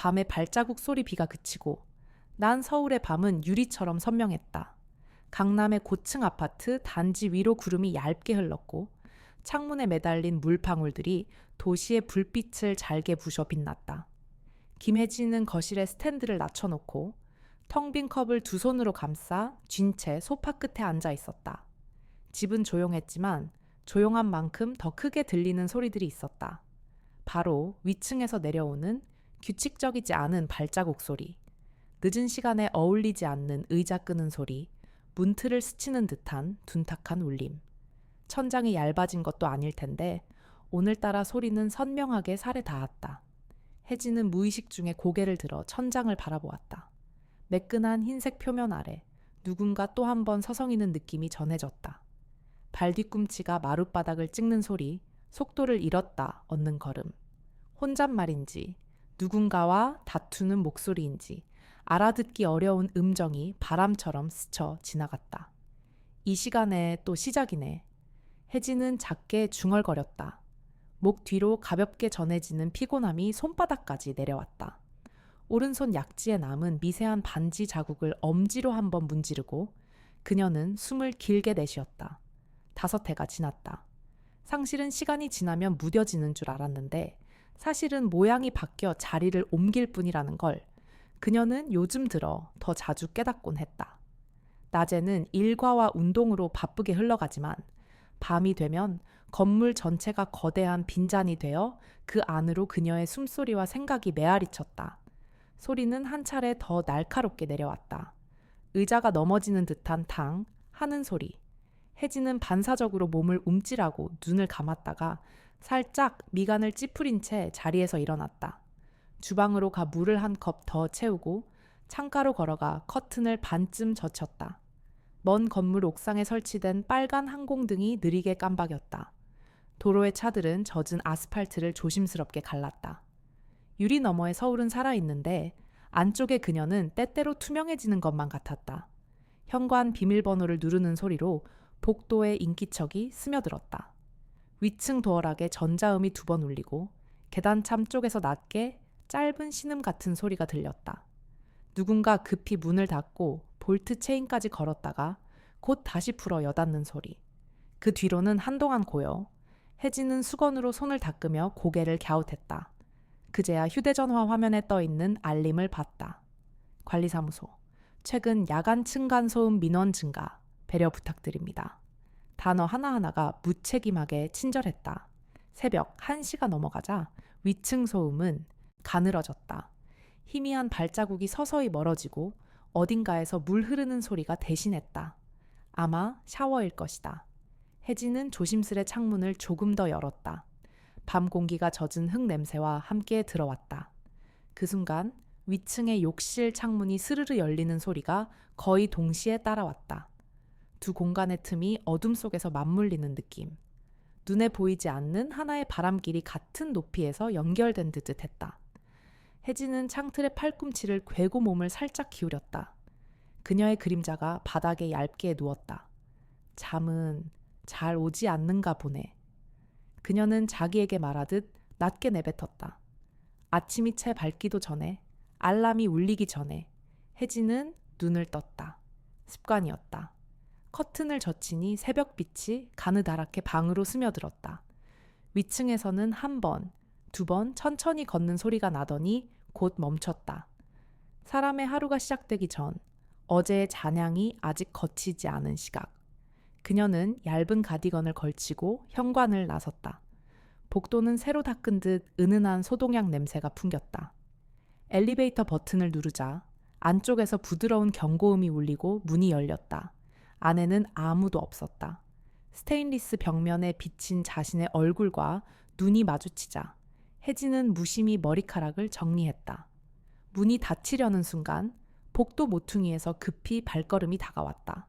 밤에 발자국 소리 비가 그치고 난 서울의 밤은 유리처럼 선명했다. 강남의 고층 아파트 단지 위로 구름이 얇게 흘렀고 창문에 매달린 물방울들이 도시의 불빛을 잘게 부셔 빛났다. 김혜진은 거실에 스탠드를 낮춰놓고 텅 빈 컵을 두 손으로 감싸 쥔 채 소파 끝에 앉아 있었다. 집은 조용했지만 조용한 만큼 더 크게 들리는 소리들이 있었다. 바로 위층에서 내려오는 규칙적이지 않은 발자국 소리, 늦은 시간에 어울리지 않는 의자 끄는 소리, 문틀을 스치는 듯한 둔탁한 울림. 천장이 얇아진 것도 아닐 텐데 오늘따라 소리는 선명하게 살에 닿았다. 혜진은 무의식 중에 고개를 들어 천장을 바라보았다. 매끈한 흰색 표면 아래 누군가 또 한 번 서성이는 느낌이 전해졌다. 발 뒤꿈치가 마룻바닥을 찍는 소리, 속도를 잃었다 얻는 걸음. 혼잣말인지 누군가와 다투는 목소리인지 알아듣기 어려운 음정이 바람처럼 스쳐 지나갔다. 이 시간에 또 시작이네. 혜진은 작게 중얼거렸다. 목 뒤로 가볍게 전해지는 피곤함이 손바닥까지 내려왔다. 오른손 약지에 남은 미세한 반지 자국을 엄지로 한번 문지르고 그녀는 숨을 길게 내쉬었다. 5회가 지났다. 상실은 시간이 지나면 무뎌지는 줄 알았는데 사실은 모양이 바뀌어 자리를 옮길 뿐이라는 걸 그녀는 요즘 들어 더 자주 깨닫곤 했다. 낮에는 일과와 운동으로 바쁘게 흘러가지만 밤이 되면 건물 전체가 거대한 빈잔이 되어 그 안으로 그녀의 숨소리와 생각이 메아리쳤다. 소리는 한 차례 더 날카롭게 내려왔다. 의자가 넘어지는 듯한 탕 하는 소리. 혜진은 반사적으로 몸을 움찔하고 눈을 감았다가 살짝 미간을 찌푸린 채 자리에서 일어났다. 주방으로 가 물을 한 컵 더 채우고 창가로 걸어가 커튼을 반쯤 젖혔다. 먼 건물 옥상에 설치된 빨간 항공등이 느리게 깜박였다. 도로의 차들은 젖은 아스팔트를 조심스럽게 갈랐다. 유리 너머의 서울은 살아있는데 안쪽의 그녀는 때때로 투명해지는 것만 같았다. 현관 비밀번호를 누르는 소리로 복도의 인기척이 스며들었다. 위층 도어락에 전자음이 2번 울리고 계단참 쪽에서 낮게 짧은 신음 같은 소리가 들렸다. 누군가 급히 문을 닫고 볼트 체인까지 걸었다가 곧 다시 풀어 여닫는 소리. 그 뒤로는 한동안 고요. 혜진은 수건으로 손을 닦으며 고개를 갸웃했다. 그제야 휴대전화 화면에 떠있는 알림을 봤다. 관리사무소. 최근 야간 층간소음 민원 증가. 배려 부탁드립니다. 단어 하나하나가 무책임하게 친절했다. 새벽 1시가 넘어가자 위층 소음은 가늘어졌다. 희미한 발자국이 서서히 멀어지고 어딘가에서 물 흐르는 소리가 대신했다. 아마 샤워일 것이다. 혜진은 조심스레 창문을 조금 더 열었다. 밤 공기가 젖은 흙 냄새와 함께 들어왔다. 그 순간 위층의 욕실 창문이 스르르 열리는 소리가 거의 동시에 따라왔다. 두 공간의 틈이 어둠 속에서 맞물리는 느낌. 눈에 보이지 않는 하나의 바람길이 같은 높이에서 연결된 듯 했다. 혜진은 창틀의 팔꿈치를 괴고 몸을 살짝 기울였다. 그녀의 그림자가 바닥에 얇게 누웠다. 잠은 잘 오지 않는가 보네. 그녀는 자기에게 말하듯 낮게 내뱉었다. 아침이 채 밝기도 전에, 알람이 울리기 전에 혜진은 눈을 떴다. 습관이었다. 커튼을 젖히니 새벽빛이 가느다랗게 방으로 스며들었다. 위층에서는 1번, 2번 천천히 걷는 소리가 나더니 곧 멈췄다. 사람의 하루가 시작되기 전 어제의 잔향이 아직 거치지 않은 시각. 그녀는 얇은 가디건을 걸치고 현관을 나섰다. 복도는 새로 닦은 듯 은은한 소독약 냄새가 풍겼다. 엘리베이터 버튼을 누르자 안쪽에서 부드러운 경고음이 울리고 문이 열렸다. 안에는 아무도 없었다. 스테인리스 벽면에 비친 자신의 얼굴과 눈이 마주치자 혜진은 무심히 머리카락을 정리했다. 문이 닫히려는 순간 복도 모퉁이에서 급히 발걸음이 다가왔다.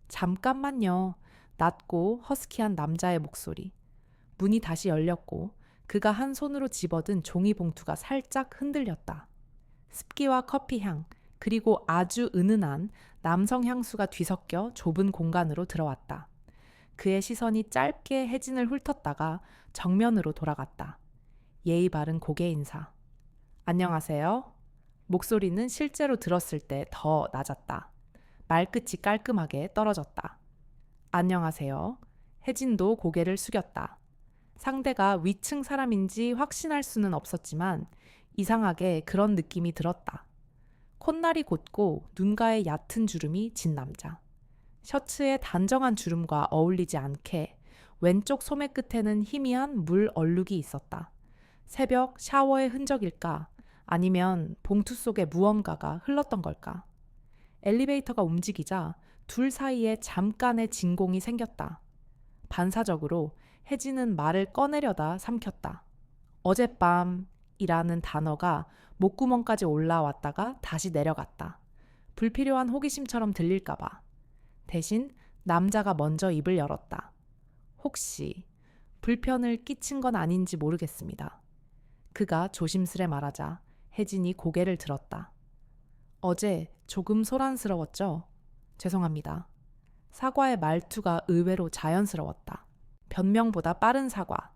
잠깐만요. 낮고 허스키한 남자의 목소리. 문이 다시 열렸고 그가 한 손으로 집어든 종이봉투가 살짝 흔들렸다. 습기와 커피향 그리고 아주 은은한 남성 향수가 뒤섞여 좁은 공간으로 들어왔다. 그의 시선이 짧게 혜진을 훑었다가 정면으로 돌아갔다. 예의 바른 고개 인사. 안녕하세요. 목소리는 실제로 들었을 때 더 낮았다. 말끝이 깔끔하게 떨어졌다. 안녕하세요. 혜진도 고개를 숙였다. 상대가 위층 사람인지 확신할 수는 없었지만 이상하게 그런 느낌이 들었다. 콧날이 곧고 눈가에 얕은 주름이 진 남자. 셔츠의 단정한 주름과 어울리지 않게 왼쪽 소매 끝에는 희미한 물 얼룩이 있었다. 새벽 샤워의 흔적일까? 아니면 봉투 속에 무언가가 흘렀던 걸까? 엘리베이터가 움직이자 둘 사이에 잠깐의 진공이 생겼다. 반사적으로 혜진은 말을 꺼내려다 삼켰다. 어젯밤이라는 단어가 목구멍까지 올라왔다가 다시 내려갔다. 불필요한 호기심처럼 들릴까봐. 대신 남자가 먼저 입을 열었다. 혹시 불편을 끼친 건 아닌지 모르겠습니다. 그가 조심스레 말하자 혜진이 고개를 들었다. 어제 조금 소란스러웠죠? 죄송합니다. 사과의 말투가 의외로 자연스러웠다. 변명보다 빠른 사과.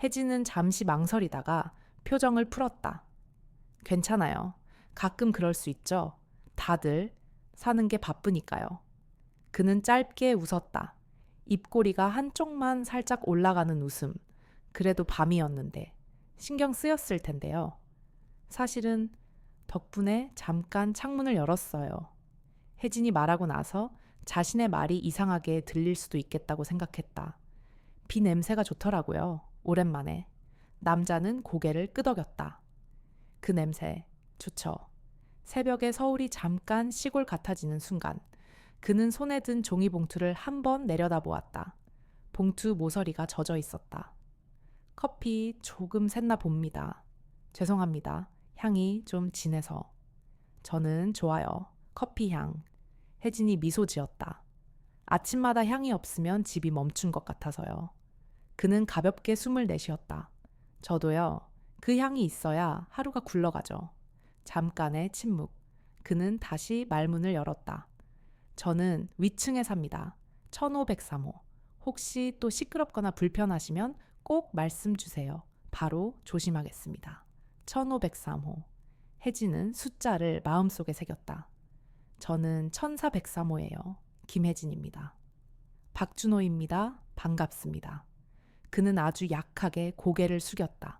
혜진은 잠시 망설이다가 표정을 풀었다. 괜찮아요. 가끔 그럴 수 있죠. 다들 사는 게 바쁘니까요. 그는 짧게 웃었다. 입꼬리가 한쪽만 살짝 올라가는 웃음. 그래도 밤이었는데 신경 쓰였을 텐데요. 사실은 덕분에 잠깐 창문을 열었어요. 혜진이 말하고 나서 자신의 말이 이상하게 들릴 수도 있겠다고 생각했다. 비 냄새가 좋더라고요. 오랜만에. 남자는 고개를 끄덕였다. 그 냄새 좋죠. 새벽에 서울이 잠깐 시골 같아지는 순간 그는 손에 든 종이봉투를 한 번 내려다보았다. 봉투 모서리가 젖어 있었다. 커피 조금 샜나 봅니다. 죄송합니다. 향이 좀 진해서. 저는 좋아요. 커피 향. 혜진이 미소 지었다. 아침마다 향이 없으면 집이 멈춘 것 같아서요. 그는 가볍게 숨을 내쉬었다. 저도요. 그 향이 있어야 하루가 굴러가죠. 잠깐의 침묵. 그는 다시 말문을 열었다. 저는 위층에 삽니다. 1503호. 혹시 또 시끄럽거나 불편하시면 꼭 말씀 주세요. 바로 조심하겠습니다. 1503호. 혜진은 숫자를 마음속에 새겼다. 저는 1403호예요. 김혜진입니다. 박준호입니다. 반갑습니다. 그는 아주 약하게 고개를 숙였다.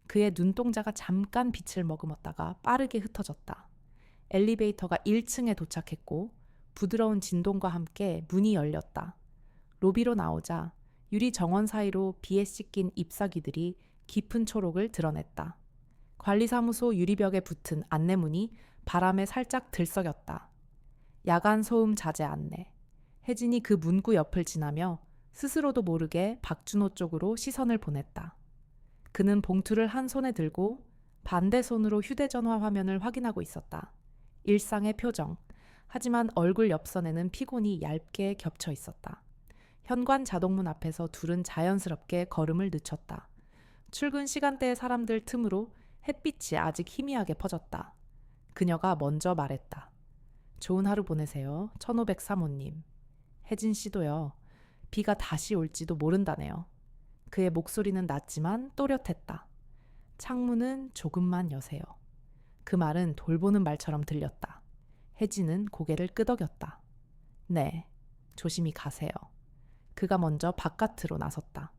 그의 눈동자가 잠깐 빛을 머금었다가 빠르게 흩어졌다. 엘리베이터가 1층에 도착했고 부드러운 진동과 함께 문이 열렸다. 로비로 나오자 유리 정원 사이로 비에 씻긴 잎사귀들이 깊은 초록을 드러냈다. 관리사무소 유리벽에 붙은 안내문이 바람에 살짝 들썩였다. 야간 소음 자제 안내. 혜진이 그 문구 옆을 지나며 스스로도 모르게 박준호 쪽으로 시선을 보냈다. 그는 봉투를 한 손에 들고 반대 손으로 휴대전화 화면을 확인하고 있었다. 일상의 표정. 하지만 얼굴 옆선에는 피곤이 얇게 겹쳐 있었다. 현관 자동문 앞에서 둘은 자연스럽게 걸음을 늦췄다. 출근 시간대의 사람들 틈으로 햇빛이 아직 희미하게 퍼졌다. 그녀가 먼저 말했다. 좋은 하루 보내세요. 1503호님. 혜진 씨도요. 비가 다시 올지도 모른다네요. 그의 목소리는 낮지만 또렷했다. 창문은 조금만 여세요. 그 말은 돌보는 말처럼 들렸다. 혜진은 고개를 끄덕였다. 네, 조심히 가세요. 그가 먼저 바깥으로 나섰다.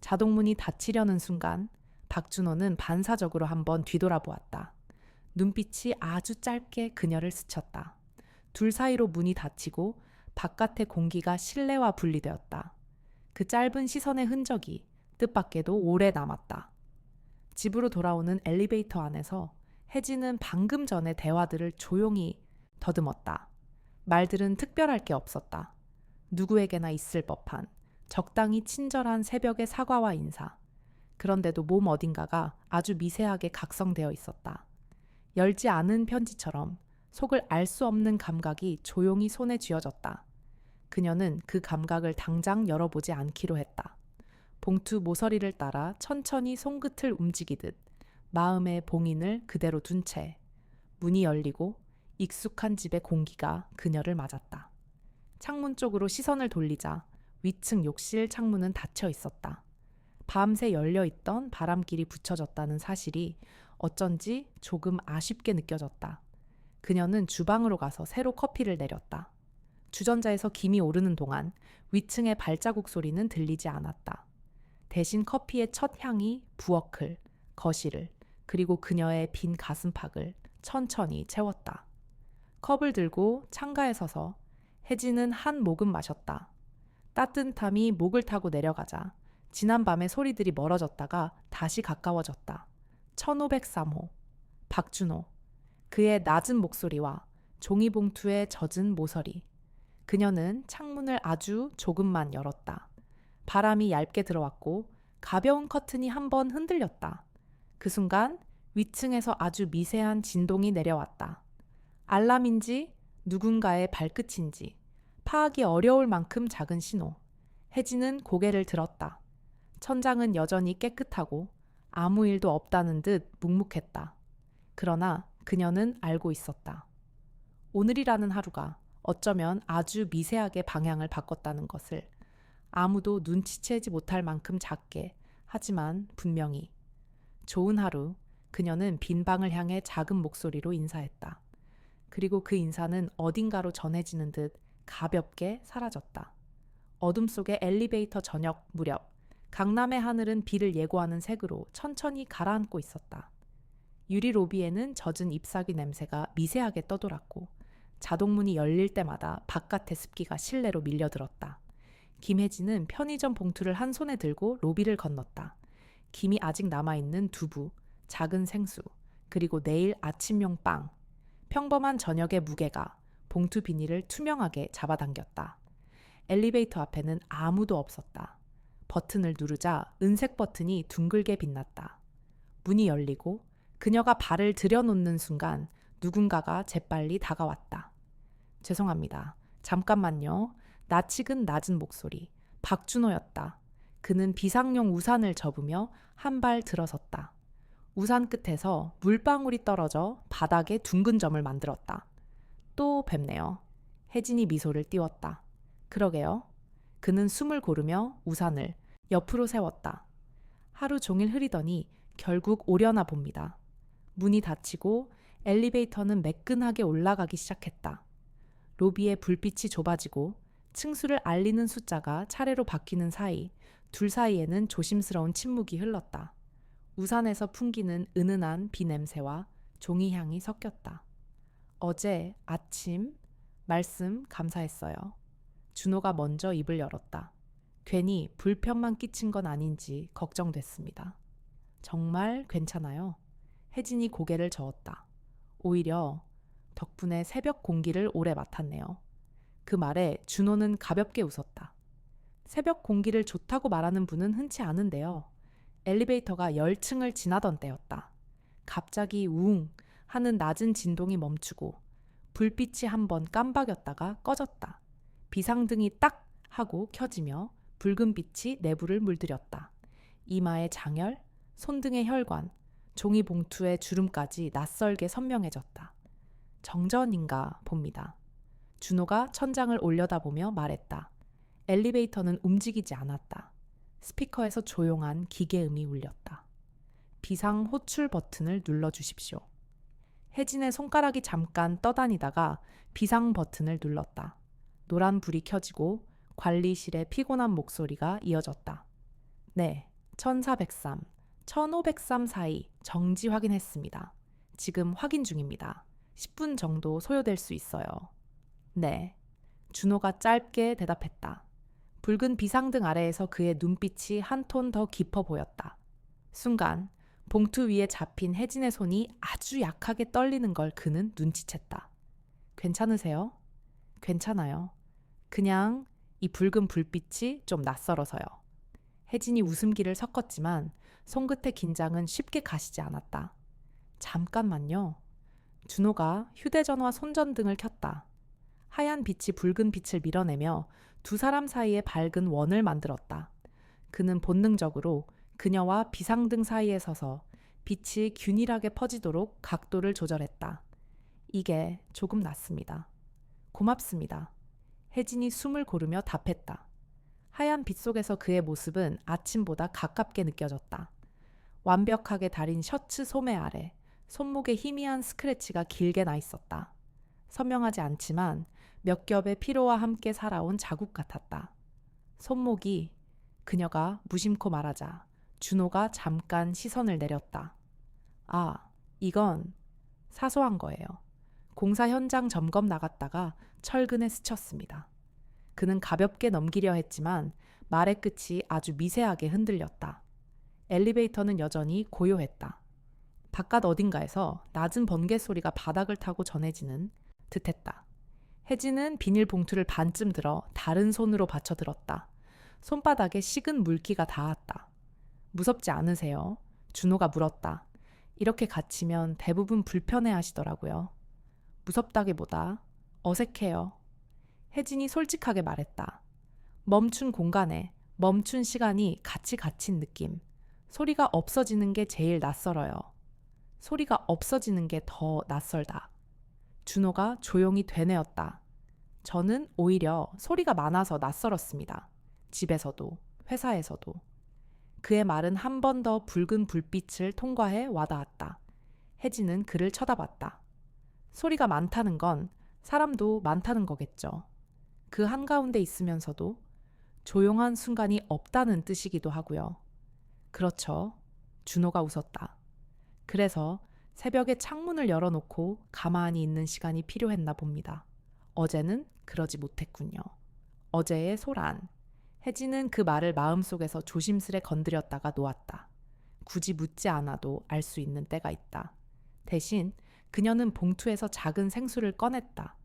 자동문이 닫히려는 순간 박준호는 반사적으로 한번 뒤돌아보았다. 눈빛이 아주 짧게 그녀를 스쳤다. 둘 사이로 문이 닫히고 바깥의 공기가 실내와 분리되었다. 그 짧은 시선의 흔적이 뜻밖에도 오래 남았다. 집으로 돌아오는 엘리베이터 안에서 혜진은 방금 전의 대화들을 조용히 더듬었다. 말들은 특별할 게 없었다. 누구에게나 있을 법한 적당히 친절한 새벽의 사과와 인사. 그런데도 몸 어딘가가 아주 미세하게 각성되어 있었다. 열지 않은 편지처럼 속을 알 수 없는 감각이 조용히 손에 쥐어졌다. 그녀는 그 감각을 당장 열어보지 않기로 했다. 봉투 모서리를 따라 천천히 손끝을 움직이듯 마음의 봉인을 그대로 둔 채 문이 열리고 익숙한 집의 공기가 그녀를 맞았다. 창문 쪽으로 시선을 돌리자 위층 욕실 창문은 닫혀 있었다. 밤새 열려있던 바람길이 붙여졌다는 사실이 어쩐지 조금 아쉽게 느껴졌다. 그녀는 주방으로 가서 새로 커피를 내렸다. 주전자에서 김이 오르는 동안 위층의 발자국 소리는 들리지 않았다. 대신 커피의 첫 향이 부엌을, 거실을, 그리고 그녀의 빈 가슴팍을 천천히 채웠다. 컵을 들고 창가에 서서 혜진은 한 모금 마셨다. 따뜻함이 목을 타고 내려가자 지난밤의 소리들이 멀어졌다가 다시 가까워졌다. 1503호 박준호. 그의 낮은 목소리와 종이봉투에 젖은 모서리. 그녀는 창문을 아주 조금만 열었다. 바람이 얇게 들어왔고 가벼운 커튼이 한번 흔들렸다. 그 순간 위층에서 아주 미세한 진동이 내려왔다. 알람인지 누군가의 발끝인지 파악이 어려울 만큼 작은 신호. 혜진은 고개를 들었다. 천장은 여전히 깨끗하고 아무 일도 없다는 듯 묵묵했다. 그러나 그녀는 알고 있었다. 오늘이라는 하루가 어쩌면 아주 미세하게 방향을 바꿨다는 것을. 아무도 눈치채지 못할 만큼 작게, 하지만 분명히. 좋은 하루. 그녀는 빈 방을 향해 작은 목소리로 인사했다. 그리고 그 인사는 어딘가로 전해지는 듯 가볍게 사라졌다. 어둠 속의 엘리베이터 저녁 무렵 강남의 하늘은 비를 예고하는 색으로 천천히 가라앉고 있었다. 유리 로비에는 젖은 잎사귀 냄새가 미세하게 떠돌았고 자동문이 열릴 때마다 바깥의 습기가 실내로 밀려들었다. 김혜진은 편의점 봉투를 한 손에 들고 로비를 건넜다. 김이 아직 남아있는 두부, 작은 생수, 그리고 내일 아침용 빵. 평범한 저녁의 무게가 봉투 비닐을 투명하게 잡아당겼다. 엘리베이터 앞에는 아무도 없었다. 버튼을 누르자 은색 버튼이 둥글게 빛났다. 문이 열리고 그녀가 발을 들여놓는 순간 누군가가 재빨리 다가왔다. 죄송합니다. 잠깐만요. 낯익은 낮은 목소리. 박준호였다. 그는 비상용 우산을 접으며 한 발 들어섰다. 우산 끝에서 물방울이 떨어져 바닥에 둥근 점을 만들었다. 또 뵙네요. 혜진이 미소를 띄웠다. 그러게요. 그는 숨을 고르며 우산을 옆으로 세웠다. 하루 종일 흐리더니 결국 오려나 봅니다. 문이 닫히고 엘리베이터는 매끈하게 올라가기 시작했다. 로비의 불빛이 좁아지고 층수를 알리는 숫자가 차례로 바뀌는 사이 둘 사이에는 조심스러운 침묵이 흘렀다. 우산에서 풍기는 은은한 비 냄새와 종이 향이 섞였다. 어제 아침 말씀 감사했어요. 준호가 먼저 입을 열었다. 괜히 불편만 끼친 건 아닌지 걱정됐습니다. 정말 괜찮아요. 혜진이 고개를 저었다. 오히려 덕분에 새벽 공기를 오래 맡았네요. 그 말에 준호는 가볍게 웃었다. 새벽 공기를 좋다고 말하는 분은 흔치 않은데요. 엘리베이터가 10층을 지나던 때였다. 갑자기 웅 하는 낮은 진동이 멈추고 불빛이 한번 깜박였다가 꺼졌다. 비상등이 딱 하고 켜지며 붉은 빛이 내부를 물들였다. 이마의 장혈, 손등의 혈관, 종이 봉투의 주름까지 낯설게 선명해졌다. 정전인가 봅니다. 준호가 천장을 올려다보며 말했다. 엘리베이터는 움직이지 않았다. 스피커에서 조용한 기계음이 울렸다. 비상 호출 버튼을 눌러주십시오. 혜진의 손가락이 잠깐 떠다니다가 비상 버튼을 눌렀다. 노란 불이 켜지고 관리실의 피곤한 목소리가 이어졌다. 네, 1403, 1503 사이 정지 확인했습니다. 지금 확인 중입니다. 10분 정도 소요될 수 있어요. 네, 준호가 짧게 대답했다. 붉은 비상등 아래에서 그의 눈빛이 한 톤 더 깊어 보였다. 순간 봉투 위에 잡힌 혜진의 손이 아주 약하게 떨리는 걸 그는 눈치챘다. 괜찮으세요? 괜찮아요. 그냥 이 붉은 불빛이 좀 낯설어서요. 혜진이 웃음기를 섞었지만 손끝의 긴장은 쉽게 가시지 않았다. 잠깐만요. 준호가 휴대전화 손전등을 켰다. 하얀 빛이 붉은 빛을 밀어내며 두 사람 사이에 밝은 원을 만들었다. 그는 본능적으로 그녀와 비상등 사이에 서서 빛이 균일하게 퍼지도록 각도를 조절했다. 이게 조금 낫습니다. 고맙습니다. 혜진이 숨을 고르며 답했다. 하얀 빛 속에서 그의 모습은 아침보다 가깝게 느껴졌다. 완벽하게 다린 셔츠 소매 아래 손목에 희미한 스크래치가 길게 나 있었다. 선명하지 않지만 몇 겹의 피로와 함께 살아온 자국 같았다. 손목이 그녀가 무심코 말하자 준호가 잠깐 시선을 내렸다. 아, 이건 사소한 거예요. 공사 현장 점검 나갔다가 철근에 스쳤습니다. 그는 가볍게 넘기려 했지만 말의 끝이 아주 미세하게 흔들렸다. 엘리베이터는 여전히 고요했다. 바깥 어딘가에서 낮은 번개 소리가 바닥을 타고 전해지는 듯했다. 혜진은 비닐봉투를 반쯤 들어 다른 손으로 받쳐 들었다. 손바닥에 식은 물기가 닿았다. 무섭지 않으세요? 준호가 물었다. 이렇게 갇히면 대부분 불편해 하시더라고요. 무섭다기보다 어색해요. 혜진이 솔직하게 말했다. 멈춘 공간에 멈춘 시간이 같이 갇힌 느낌. 소리가 없어지는 게 제일 낯설어요. 소리가 없어지는 게 더 낯설다. 준호가 조용히 되뇌었다. 저는 오히려 소리가 많아서 낯설었습니다. 집에서도, 회사에서도. 그의 말은 한 번 더 붉은 불빛을 통과해 와닿았다. 혜진은 그를 쳐다봤다. 소리가 많다는 건 사람도 많다는 거겠죠. 그 한가운데 있으면서도 조용한 순간이 없다는 뜻이기도 하고요. 그렇죠. 준호가 웃었다. 그래서 새벽에 창문을 열어놓고 가만히 있는 시간이 필요했나 봅니다. 어제는 그러지 못했군요. 어제의 소란. 혜진은 그 말을 마음속에서 조심스레 건드렸다가 놓았다. 굳이 묻지 않아도 알 수 있는 때가 있다. 대신 그녀는 봉투에서 작은 생수를 꺼냈다.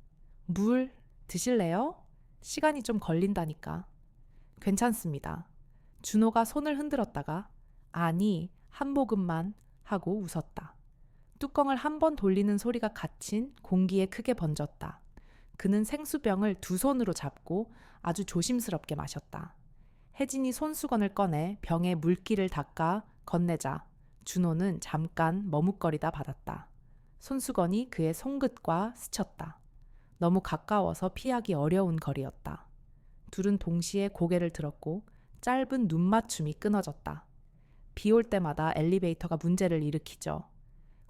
물 드실래요? 시간이 좀 걸린다니까. 괜찮습니다. 준호가 손을 흔들었다가 아니, 한 모금만 하고 웃었다. 뚜껑을 한 번 돌리는 소리가 갇힌 공기에 크게 번졌다. 그는 생수병을 두 손으로 잡고 아주 조심스럽게 마셨다. 혜진이 손수건을 꺼내 병에 물기를 닦아 건네자 준호는 잠깐 머뭇거리다 받았다. 손수건이 그의 손끝과 스쳤다. 너무 가까워서 피하기 어려운 거리였다. 둘은 동시에 고개를 들었고 짧은 눈맞춤이 끊어졌다. 비 올 때마다 엘리베이터가 문제를 일으키죠.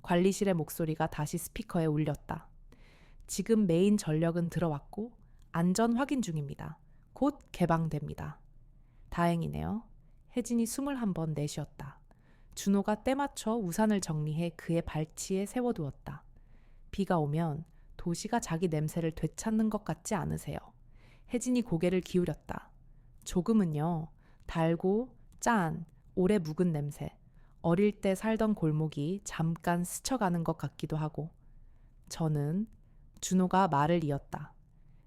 관리실의 목소리가 다시 스피커에 울렸다. 지금 메인 전력은 들어왔고 안전 확인 중입니다. 곧 개방됩니다. 다행이네요. 혜진이 숨을 한 번 내쉬었다. 준호가 때맞춰 우산을 정리해 그의 발치에 세워두었다. 비가 오면 도시가 자기 냄새를 되찾는 것 같지 않으세요? 혜진이 고개를 기울였다. 조금은요. 달고 짠, 오래 묵은 냄새. 어릴 때 살던 골목이 잠깐 스쳐가는 것 같기도 하고. 저는 준호가 말을 이었다.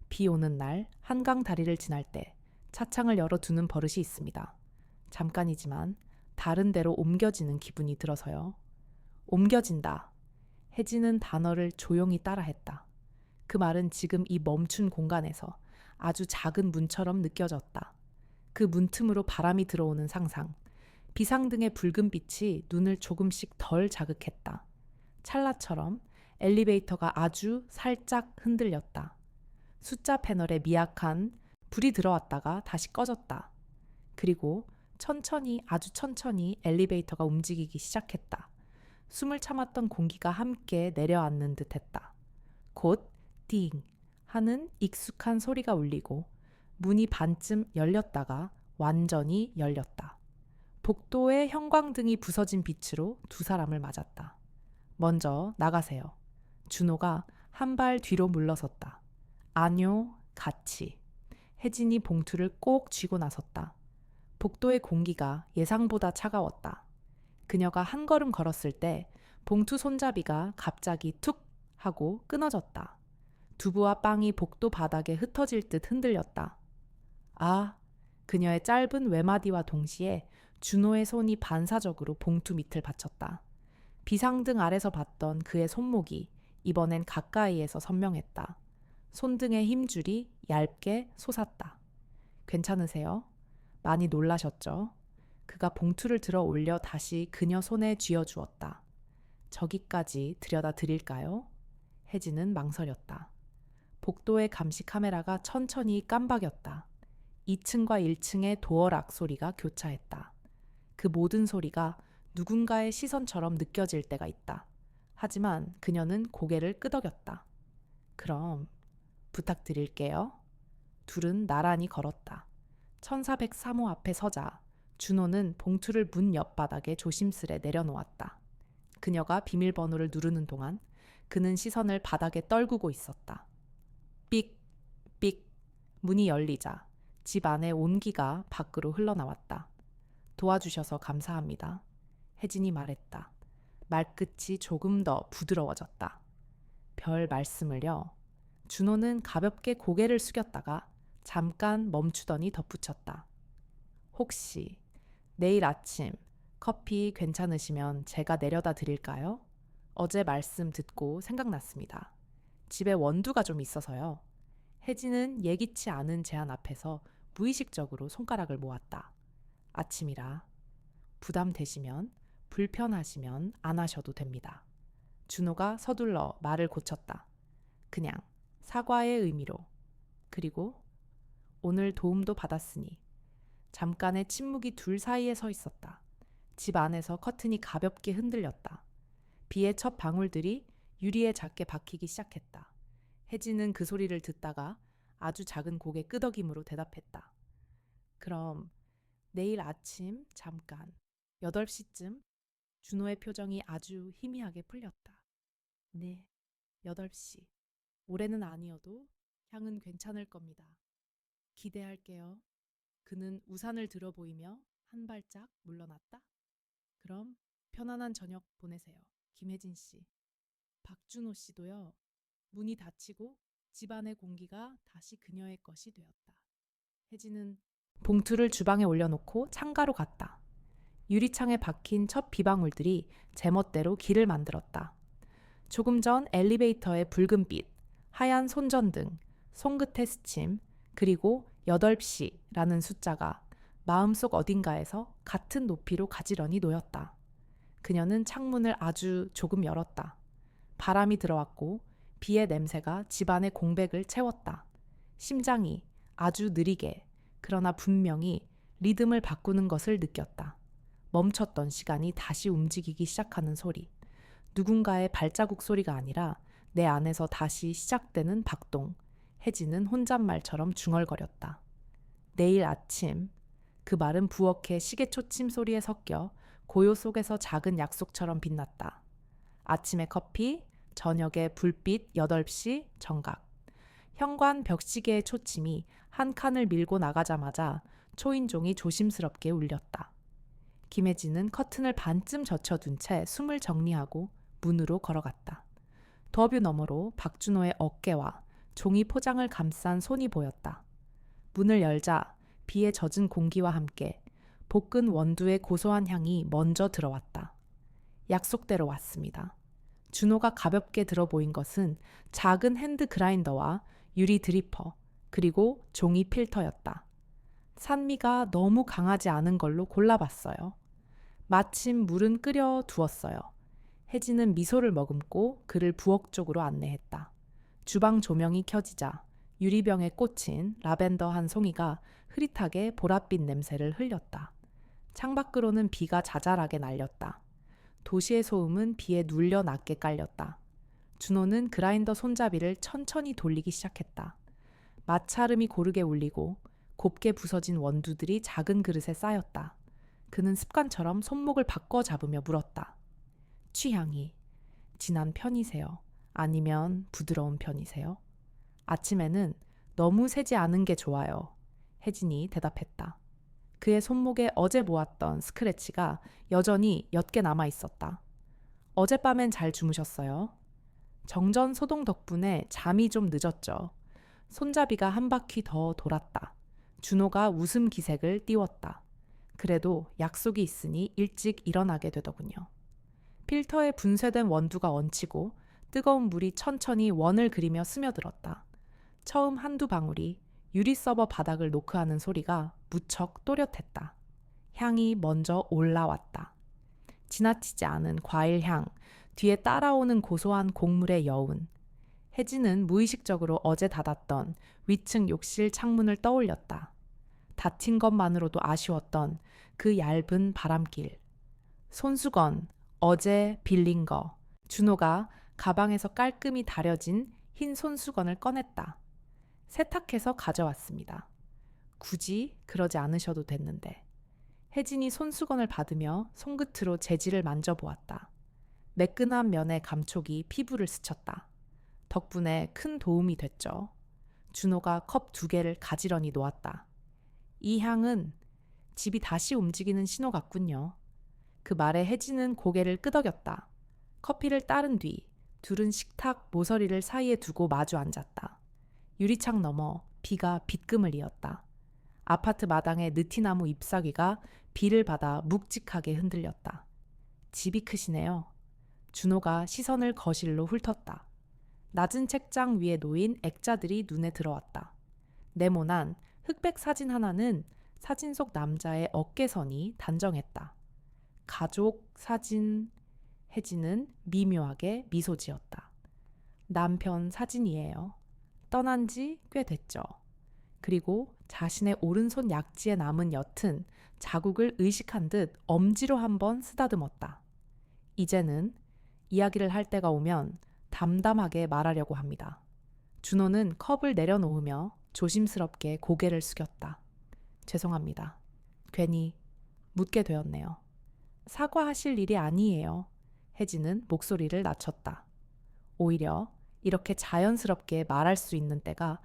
비 오는 날 한강 다리를 지날 때 차창을 열어두는 버릇이 있습니다. 잠깐이지만 다른 데로 옮겨지는 기분이 들어서요. 옮겨진다. 혜진은 단어를 조용히 따라했다. 그 말은 지금 이 멈춘 공간에서 아주 작은 문처럼 느껴졌다. 그 문틈으로 바람이 들어오는 상상. 비상등의 붉은 빛이 눈을 조금씩 덜 자극했다. 찰나처럼 엘리베이터가 아주 살짝 흔들렸다. 숫자 패널에 미약한 불이 들어왔다가 다시 꺼졌다. 그리고 천천히 아주 천천히 엘리베이터가 움직이기 시작했다. 숨을 참았던 공기가 함께 내려앉는 듯했다. 곧 띵 하는 익숙한 소리가 울리고 문이 반쯤 열렸다가 완전히 열렸다. 복도의 형광등이 부서진 빛으로 두 사람을 맞았다. 먼저 나가세요. 준호가 한 발 뒤로 물러섰다. 아뇨, 같이. 혜진이 봉투를 꼭 쥐고 나섰다. 복도의 공기가 예상보다 차가웠다. 그녀가 한 걸음 걸었을 때 봉투 손잡이가 갑자기 툭 하고 끊어졌다. 두부와 빵이 복도 바닥에 흩어질 듯 흔들렸다. 아, 그녀의 짧은 외마디와 동시에 준호의 손이 반사적으로 봉투 밑을 받쳤다. 비상등 아래서 봤던 그의 손목이 이번엔 가까이에서 선명했다. 손등의 힘줄이 얇게 솟았다. 괜찮으세요? 많이 놀라셨죠? 그가 봉투를 들어 올려 다시 그녀 손에 쥐어주었다. 저기까지 들여다 드릴까요? 혜진은 망설였다. 복도의 감시 카메라가 천천히 깜박였다. 2층과 1층의 도어락 소리가 교차했다. 그 모든 소리가 누군가의 시선처럼 느껴질 때가 있다. 하지만 그녀는 고개를 끄덕였다. 그럼 부탁드릴게요. 둘은 나란히 걸었다. 1403호 앞에 서자 준호는 봉투를 문 옆바닥에 조심스레 내려놓았다. 그녀가 비밀번호를 누르는 동안 그는 시선을 바닥에 떨구고 있었다. 삑, 삑. 문이 열리자 집 안의 온기가 밖으로 흘러나왔다. 도와주셔서 감사합니다. 혜진이 말했다. 말끝이 조금 더 부드러워졌다. 별 말씀을요. 준호는 가볍게 고개를 숙였다가 잠깐 멈추더니 덧붙였다. 혹시 내일 아침 커피 괜찮으시면 제가 내려다 드릴까요? 어제 말씀 듣고 생각났습니다. 집에 원두가 좀 있어서요. 혜진은 예기치 않은 제안 앞에서 무의식적으로 손가락을 모았다. 아침이라 부담되시면 불편하시면 안 하셔도 됩니다. 준호가 서둘러 말을 고쳤다. 그냥 사과의 의미로. 그리고 오늘 도움도 받았으니. 잠깐의 침묵이 둘 사이에 서 있었다. 집 안에서 커튼이 가볍게 흔들렸다. 비의 첫 방울들이 유리에 작게 박히기 시작했다. 혜진은 그 소리를 듣다가 아주 작은 고개 끄덕임으로 대답했다. 그럼 내일 아침 잠깐 8시쯤? 준호의 표정이 아주 희미하게 풀렸다. 네, 8시. 올해는 아니어도 향은 괜찮을 겁니다. 기대할게요. 그는 우산을 들어 보이며 한 발짝 물러났다. 그럼 편안한 저녁 보내세요. 김혜진 씨. 박준호 씨도요. 문이 닫히고 집안의 공기가 다시 그녀의 것이 되었다. 혜진은 봉투를 주방에 올려놓고 창가로 갔다. 유리창에 박힌 첫 비방울들이 제멋대로 길을 만들었다. 조금 전 엘리베이터의 붉은 빛, 하얀 손전등, 손끝의 스침, 그리고 8시라는 숫자가 마음속 어딘가에서 같은 높이로 가지런히 놓였다. 그녀는 창문을 아주 조금 열었다. 바람이 들어왔고 비의 냄새가 집안의 공백을 채웠다. 심장이 아주 느리게 그러나 분명히 리듬을 바꾸는 것을 느꼈다. 멈췄던 시간이 다시 움직이기 시작하는 소리. 누군가의 발자국 소리가 아니라 내 안에서 다시 시작되는 박동. 혜진은 혼잣말처럼 중얼거렸다. 내일 아침. 그 말은 부엌의 시계초침 소리에 섞여 고요 속에서 작은 약속처럼 빛났다. 아침에 커피, 저녁에 불빛 8시 정각. 현관 벽시계의 초침이 한 칸을 밀고 나가자마자 초인종이 조심스럽게 울렸다. 김혜진은 커튼을 반쯤 젖혀둔 채 숨을 정리하고 문으로 걸어갔다. 더뷰 너머로 박준호의 어깨와 종이 포장을 감싼 손이 보였다. 문을 열자 비에 젖은 공기와 함께 볶은 원두의 고소한 향이 먼저 들어왔다. 약속대로 왔습니다. 준호가 가볍게 들어 보인 것은 작은 핸드 그라인더와 유리 드리퍼, 그리고 종이 필터였다. 산미가 너무 강하지 않은 걸로 골라봤어요. 마침 물은 끓여 두었어요. 혜진은 미소를 머금고 그를 부엌 쪽으로 안내했다. 주방 조명이 켜지자 유리병에 꽂힌 라벤더 한 송이가 흐릿하게 보랏빛 냄새를 흘렸다. 창밖으로는 비가 자잘하게 날렸다. 도시의 소음은 비에 눌려 낮게 깔렸다. 준호는 그라인더 손잡이를 천천히 돌리기 시작했다. 마찰음이 고르게 울리고 곱게 부서진 원두들이 작은 그릇에 쌓였다. 그는 습관처럼 손목을 바꿔 잡으며 물었다. 취향이 진한 편이세요? 아니면 부드러운 편이세요? 아침에는 너무 세지 않은 게 좋아요. 혜진이 대답했다. 그의 손목에 어제 모았던 스크래치가 여전히 옅게 남아 있었다. 어젯밤엔 잘 주무셨어요? 정전 소동 덕분에 잠이 좀 늦었죠. 손잡이가 한 바퀴 더 돌았다. 준호가 웃음 기색을 띄웠다. 그래도 약속이 있으니 일찍 일어나게 되더군요. 필터에 분쇄된 원두가 얹히고 뜨거운 물이 천천히 원을 그리며 스며들었다. 처음 한두 방울이 유리 서버 바닥을 노크하는 소리가 무척 또렷했다. 향이 먼저 올라왔다. 지나치지 않은 과일 향, 뒤에 따라오는 고소한 곡물의 여운. 혜진은 무의식적으로 어제 닫았던 위층 욕실 창문을 떠올렸다. 닫힌 것만으로도 아쉬웠던 그 얇은 바람길. 손수건, 어제 빌린 거. 준호가 가방에서 깔끔히 다려진 흰 손수건을 꺼냈다. 세탁해서 가져왔습니다. 굳이 그러지 않으셔도 됐는데. 혜진이 손수건을 받으며 손끝으로 재질을 만져보았다. 매끈한 면의 감촉이 피부를 스쳤다. 덕분에 큰 도움이 됐죠. 준호가 컵 2개를 가지런히 놓았다. 이 향은 집이 다시 움직이는 신호 같군요. 그 말에 혜진은 고개를 끄덕였다. 커피를 따른 뒤 둘은 식탁 모서리를 사이에 두고 마주 앉았다. 유리창 너머 비가 빗금을 이었다. 아파트 마당의 느티나무 잎사귀가 비를 받아 묵직하게 흔들렸다. 집이 크시네요. 준호가 시선을 거실로 훑었다. 낮은 책장 위에 놓인 액자들이 눈에 들어왔다. 네모난 흑백 사진 하나는 사진 속 남자의 어깨선이 단정했다. 가족 사진. 혜진은 미묘하게 미소 지었다. 남편 사진이에요. 떠난 지 꽤 됐죠. 그리고 자신의 오른손 약지에 남은 옅은 자국을 의식한 듯 엄지로 한번 쓰다듬었다. 이제는 이야기를 할 때가 오면 담담하게 말하려고 합니다. 준호는 컵을 내려놓으며 조심스럽게 고개를 숙였다. 죄송합니다. 괜히 묻게 되었네요. 사과하실 일이 아니에요. 혜진은 목소리를 낮췄다. 오히려 이렇게 자연스럽게 말할 수 있는 때가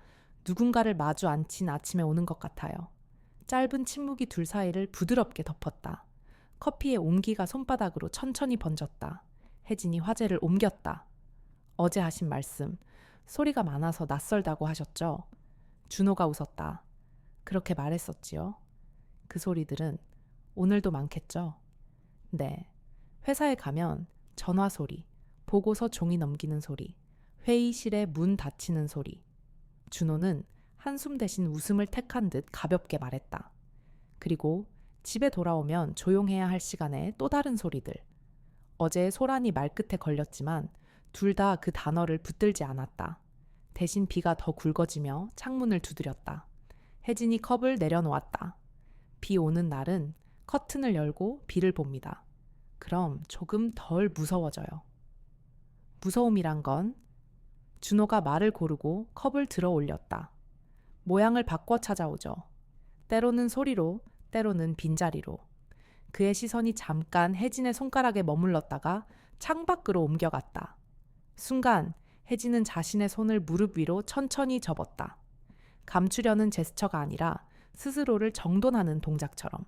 누군가를 마주 앉힌 아침에 오는 것 같아요. 짧은 침묵이 둘 사이를 부드럽게 덮었다. 커피의 온기가 손바닥으로 천천히 번졌다. 혜진이 화제를 옮겼다. 어제 하신 말씀, 소리가 많아서 낯설다고 하셨죠? 준호가 웃었다. 그렇게 말했었지요. 그 소리들은 오늘도 많겠죠? 네. 회사에 가면 전화 소리, 보고서 종이 넘기는 소리, 회의실에 문 닫히는 소리. 준호는 한숨 대신 웃음을 택한 듯 가볍게 말했다. 그리고 집에 돌아오면 조용해야 할 시간에 또 다른 소리들. 어제 소란이 말끝에 걸렸지만 둘 다 그 단어를 붙들지 않았다. 대신 비가 더 굵어지며 창문을 두드렸다. 혜진이 컵을 내려놓았다. 비 오는 날은 커튼을 열고 비를 봅니다. 그럼 조금 덜 무서워져요. 무서움이란 건 준호가 말을 고르고 컵을 들어 올렸다. 모양을 바꿔 찾아오죠. 때로는 소리로, 때로는 빈자리로. 그의 시선이 잠깐 혜진의 손가락에 머물렀다가 창밖으로 옮겨갔다. 순간 혜진은 자신의 손을 무릎 위로 천천히 접었다. 감추려는 제스처가 아니라 스스로를 정돈하는 동작처럼.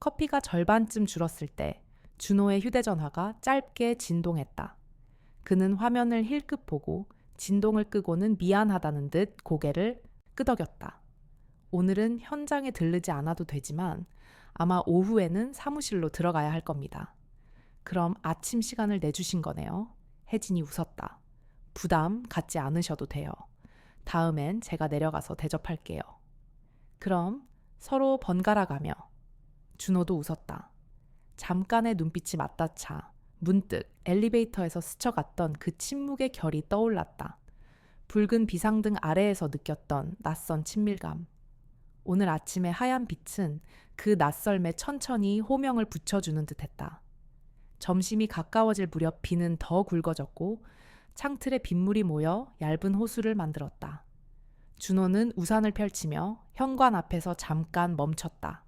커피가 절반쯤 줄었을 때 준호의 휴대전화가 짧게 진동했다. 그는 화면을 힐끗 보고 진동을 끄고는 미안하다는 듯 고개를 끄덕였다. 오늘은 현장에 들르지 않아도 되지만 아마 오후에는 사무실로 들어가야 할 겁니다. 그럼 아침 시간을 내주신 거네요. 혜진이 웃었다. 부담 갖지 않으셔도 돼요. 다음엔 제가 내려가서 대접할게요. 그럼 서로 번갈아 가며. 준호도 웃었다. 잠깐의 눈빛이 맞닿자 문득 엘리베이터에서 스쳐갔던 그 침묵의 결이 떠올랐다. 붉은 비상등 아래에서 느꼈던 낯선 친밀감. 오늘 아침의 하얀 빛은 그 낯설매 천천히 호명을 붙여주는 듯했다. 점심이 가까워질 무렵 비는 더 굵어졌고 창틀에 빗물이 모여 얇은 호수를 만들었다. 준호는 우산을 펼치며 현관 앞에서 잠깐 멈췄다.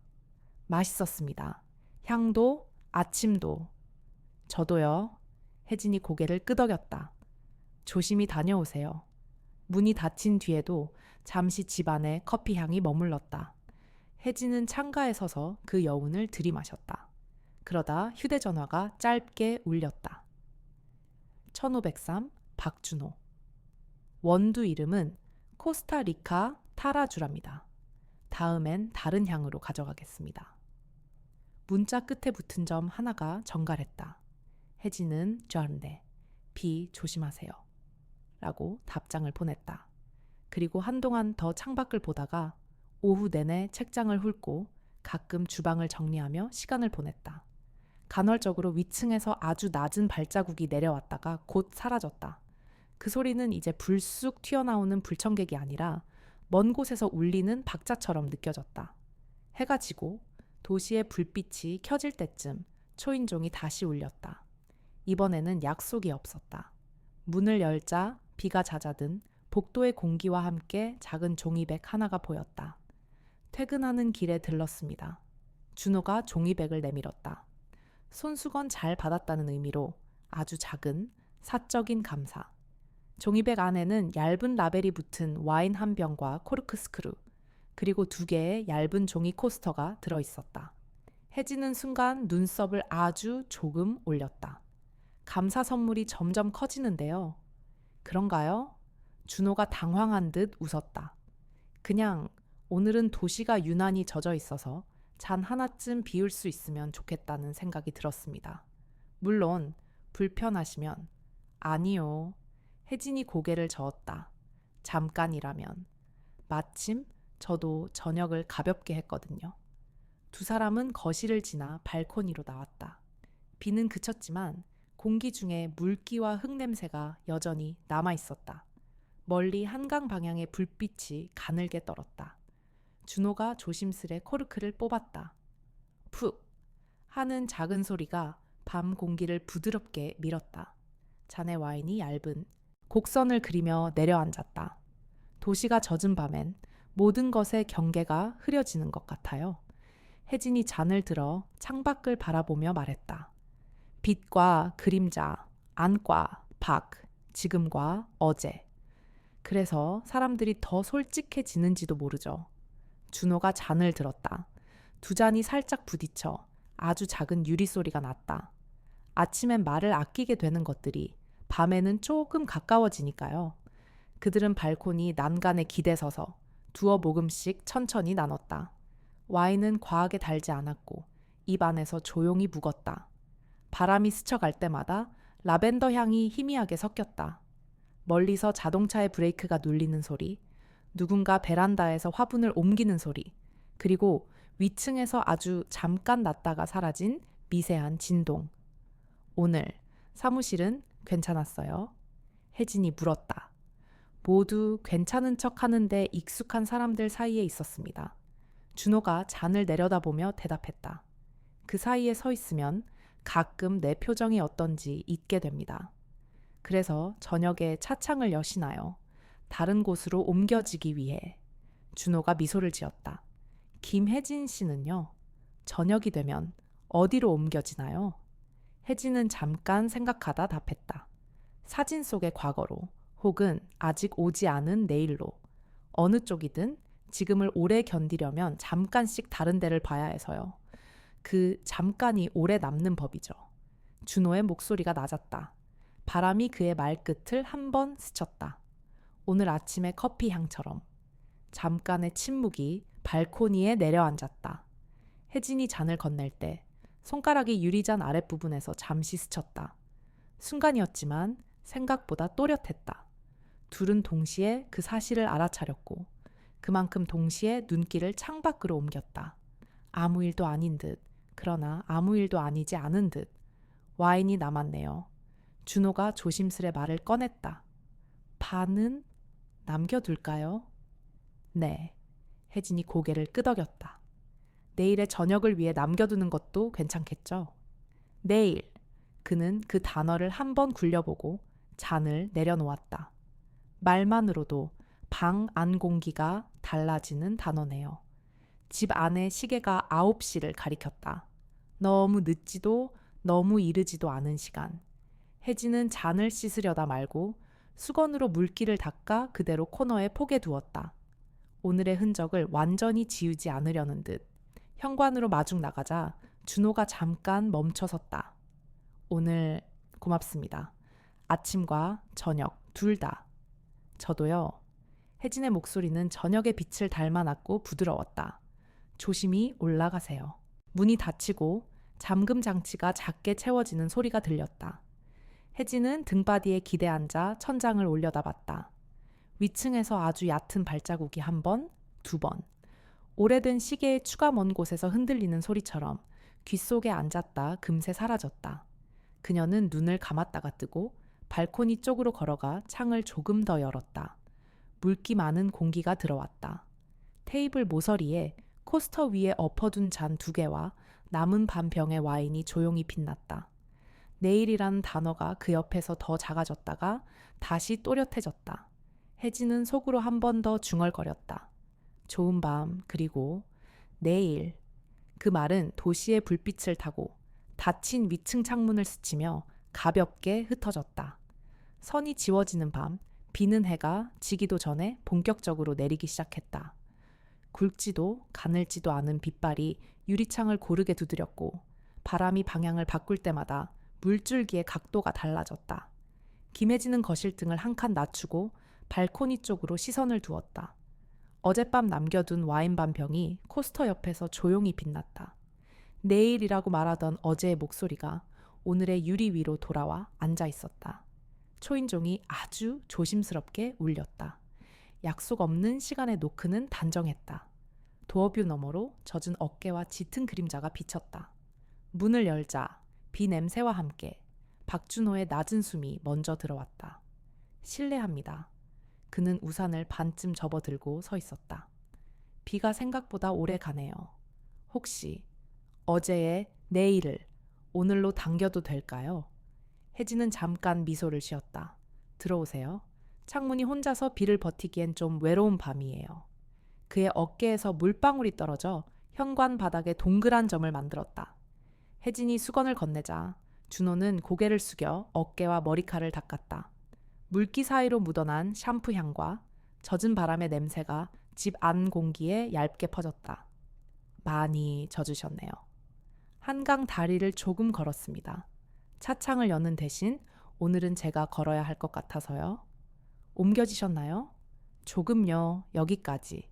맛있었습니다. 향도, 아침도. 저도요. 혜진이 고개를 끄덕였다. 조심히 다녀오세요. 문이 닫힌 뒤에도 잠시 집안에 커피 향이 머물렀다. 혜진은 창가에 서서 그 여운을 들이마셨다. 그러다 휴대전화가 짧게 울렸다. 1503 박준호. 원두 이름은 코스타리카 타라주랍니다. 다음엔 다른 향으로 가져가겠습니다. 문자 끝에 붙은 점 하나가 정갈했다. 혜진은 저한테 비 조심하세요. 라고 답장을 보냈다. 그리고 한동안 더 창밖을 보다가 오후 내내 책장을 훑고 가끔 주방을 정리하며 시간을 보냈다. 간헐적으로 위층에서 아주 낮은 발자국이 내려왔다가 곧 사라졌다. 그 소리는 이제 불쑥 튀어나오는 불청객이 아니라 먼 곳에서 울리는 박자처럼 느껴졌다. 해가 지고 도시의 불빛이 켜질 때쯤 초인종이 다시 울렸다. 이번에는 약속이 없었다. 문을 열자 비가 잦아든 복도의 공기와 함께 작은 종이백 하나가 보였다. 퇴근하는 길에 들렀습니다. 준호가 종이백을 내밀었다. 손수건 잘 받았다는 의미로 아주 작은 사적인 감사. 종이백 안에는 얇은 라벨이 붙은 와인 한 병과 코르크 스크류, 그리고 2개의 얇은 종이 코스터가 들어있었다. 혜진은 순간 눈썹을 아주 조금 올렸다. 감사 선물이 점점 커지는데요. 그런가요? 준호가 당황한 듯 웃었다. 그냥 오늘은 도시가 유난히 젖어 있어서 잔 하나쯤 비울 수 있으면 좋겠다는 생각이 들었습니다. 물론 불편하시면. 아니요. 혜진이 고개를 저었다. 잠깐이라면. 마침 저도 저녁을 가볍게 했거든요. 2 사람은 거실을 지나 발코니로 나왔다. 비는 그쳤지만 공기 중에 물기와 흙냄새가 여전히 남아 있었다. 멀리 한강 방향의 불빛이 가늘게 떨었다. 준호가 조심스레 코르크를 뽑았다. 푹 하는 작은 소리가 밤 공기를 부드럽게 밀었다. 잔의 와인이 얇은 곡선을 그리며 내려앉았다. 도시가 젖은 밤엔 모든 것의 경계가 흐려지는 것 같아요. 혜진이 잔을 들어 창밖을 바라보며 말했다. 빛과 그림자, 안과 밖, 지금과 어제. 그래서 사람들이 더 솔직해지는지도 모르죠. 준호가 잔을 들었다. 2 잔이 살짝 부딪혀 아주 작은 유리 소리가 났다. 아침엔 말을 아끼게 되는 것들이 밤에는 조금 가까워지니까요. 그들은 발코니 난간에 기대서서 2 모금씩 천천히 나눴다. 와인은 과하게 달지 않았고 입 안에서 조용히 묵었다. 바람이 스쳐갈 때마다 라벤더 향이 희미하게 섞였다. 멀리서 자동차의 브레이크가 눌리는 소리, 누군가 베란다에서 화분을 옮기는 소리, 그리고 위층에서 아주 잠깐 났다가 사라진 미세한 진동. 오늘 사무실은 괜찮았어요? 혜진이 물었다. 모두 괜찮은 척 하는데 익숙한 사람들 사이에 있었습니다. 준호가 잔을 내려다보며 대답했다. 그 사이에 서 있으면 가끔 내 표정이 어떤지 잊게 됩니다. 그래서 저녁에 차창을 여시나요? 다른 곳으로 옮겨지기 위해. 준호가 미소를 지었다. 김혜진 씨는요? 저녁이 되면 어디로 옮겨지나요? 혜진은 잠깐 생각하다 답했다. 사진 속의 과거로, 혹은 아직 오지 않은 내일로. 어느 쪽이든 지금을 오래 견디려면 잠깐씩 다른 데를 봐야 해서요. 그 잠깐이 오래 남는 법이죠. 준호의 목소리가 낮았다. 바람이 그의 말끝을 한 번 스쳤다. 오늘 아침의 커피 향처럼. 잠깐의 침묵이 발코니에 내려앉았다. 혜진이 잔을 건넬 때 손가락이 유리잔 아랫부분에서 잠시 스쳤다. 순간이었지만 생각보다 또렷했다. 둘은 동시에 그 사실을 알아차렸고 그만큼 동시에 눈길을 창밖으로 옮겼다. 아무 일도 아닌 듯, 그러나 아무 일도 아니지 않은 듯. 와인이 남았네요. 준호가 조심스레 말을 꺼냈다. 반은 남겨둘까요? 네. 혜진이 고개를 끄덕였다. 내일의 저녁을 위해 남겨두는 것도 괜찮겠죠? 내일. 그는 그 단어를 한 번 굴려보고 잔을 내려놓았다. 말만으로도 방 안 공기가 달라지는 단어네요. 집 안의 시계가 9시를 가리켰다. 너무 늦지도 너무 이르지도 않은 시간. 혜진은 잔을 씻으려다 말고 수건으로 물기를 닦아 그대로 코너에 포개 두었다. 오늘의 흔적을 완전히 지우지 않으려는 듯. 현관으로 마중 나가자 준호가 잠깐 멈춰섰다. 오늘 고맙습니다. 아침과 저녁 둘 다. 저도요. 혜진의 목소리는 저녁의 빛을 닮아났고 부드러웠다. 조심히 올라가세요. 문이 닫히고 잠금 장치가 작게 채워지는 소리가 들렸다. 혜진은 등바디에 기대앉아 천장을 올려다봤다. 위층에서 아주 얕은 발자국이 1번, 2번. 오래된 시계의 추가 먼 곳에서 흔들리는 소리처럼 귓속에 앉았다 금세 사라졌다. 그녀는 눈을 감았다가 뜨고 발코니 쪽으로 걸어가 창을 조금 더 열었다. 물기 많은 공기가 들어왔다. 테이블 모서리에 코스터 위에 엎어둔 잔 2개와 남은 반 병의 와인이 조용히 빛났다. 내일이라는 단어가 그 옆에서 더 작아졌다가 다시 또렷해졌다. 혜진은 속으로 한 번 더 중얼거렸다. 좋은 밤, 그리고 내일. 그 말은 도시의 불빛을 타고 닫힌 위층 창문을 스치며 가볍게 흩어졌다. 선이 지워지는 밤, 비는 해가 지기도 전에 본격적으로 내리기 시작했다. 굵지도 가늘지도 않은 빛발이 유리창을 고르게 두드렸고 바람이 방향을 바꿀 때마다 물줄기의 각도가 달라졌다. 김해지는 거실등을 한 칸 낮추고 발코니 쪽으로 시선을 두었다. 어젯밤 남겨둔 와인 반 병이 코스터 옆에서 조용히 빛났다. 내일이라고 말하던 어제의 목소리가 오늘의 유리 위로 돌아와 앉아 있었다. 초인종이 아주 조심스럽게 울렸다. 약속 없는 시간의 노크는 단정했다. 도어뷰 너머로 젖은 어깨와 짙은 그림자가 비쳤다. 문을 열자 비 냄새와 함께 박준호의 낮은 숨이 먼저 들어왔다. 실례합니다. 그는 우산을 반쯤 접어들고 서 있었다. 비가 생각보다 오래 가네요. 혹시 어제의 내일을 오늘로 당겨도 될까요? 혜진은 잠깐 미소를 지었다. 들어오세요. 창문이 혼자서 비를 버티기엔 좀 외로운 밤이에요. 그의 어깨에서 물방울이 떨어져 현관 바닥에 동그란 점을 만들었다. 혜진이 수건을 건네자 준호는 고개를 숙여 어깨와 머리카락을 닦았다. 물기 사이로 묻어난 샴푸 향과 젖은 바람의 냄새가 집 안 공기에 얇게 퍼졌다. 많이 젖으셨네요. 한강 다리를 조금 걸었습니다. 차창을 여는 대신 오늘은 제가 걸어야 할 것 같아서요. 옮겨지셨나요? 조금요, 여기까지.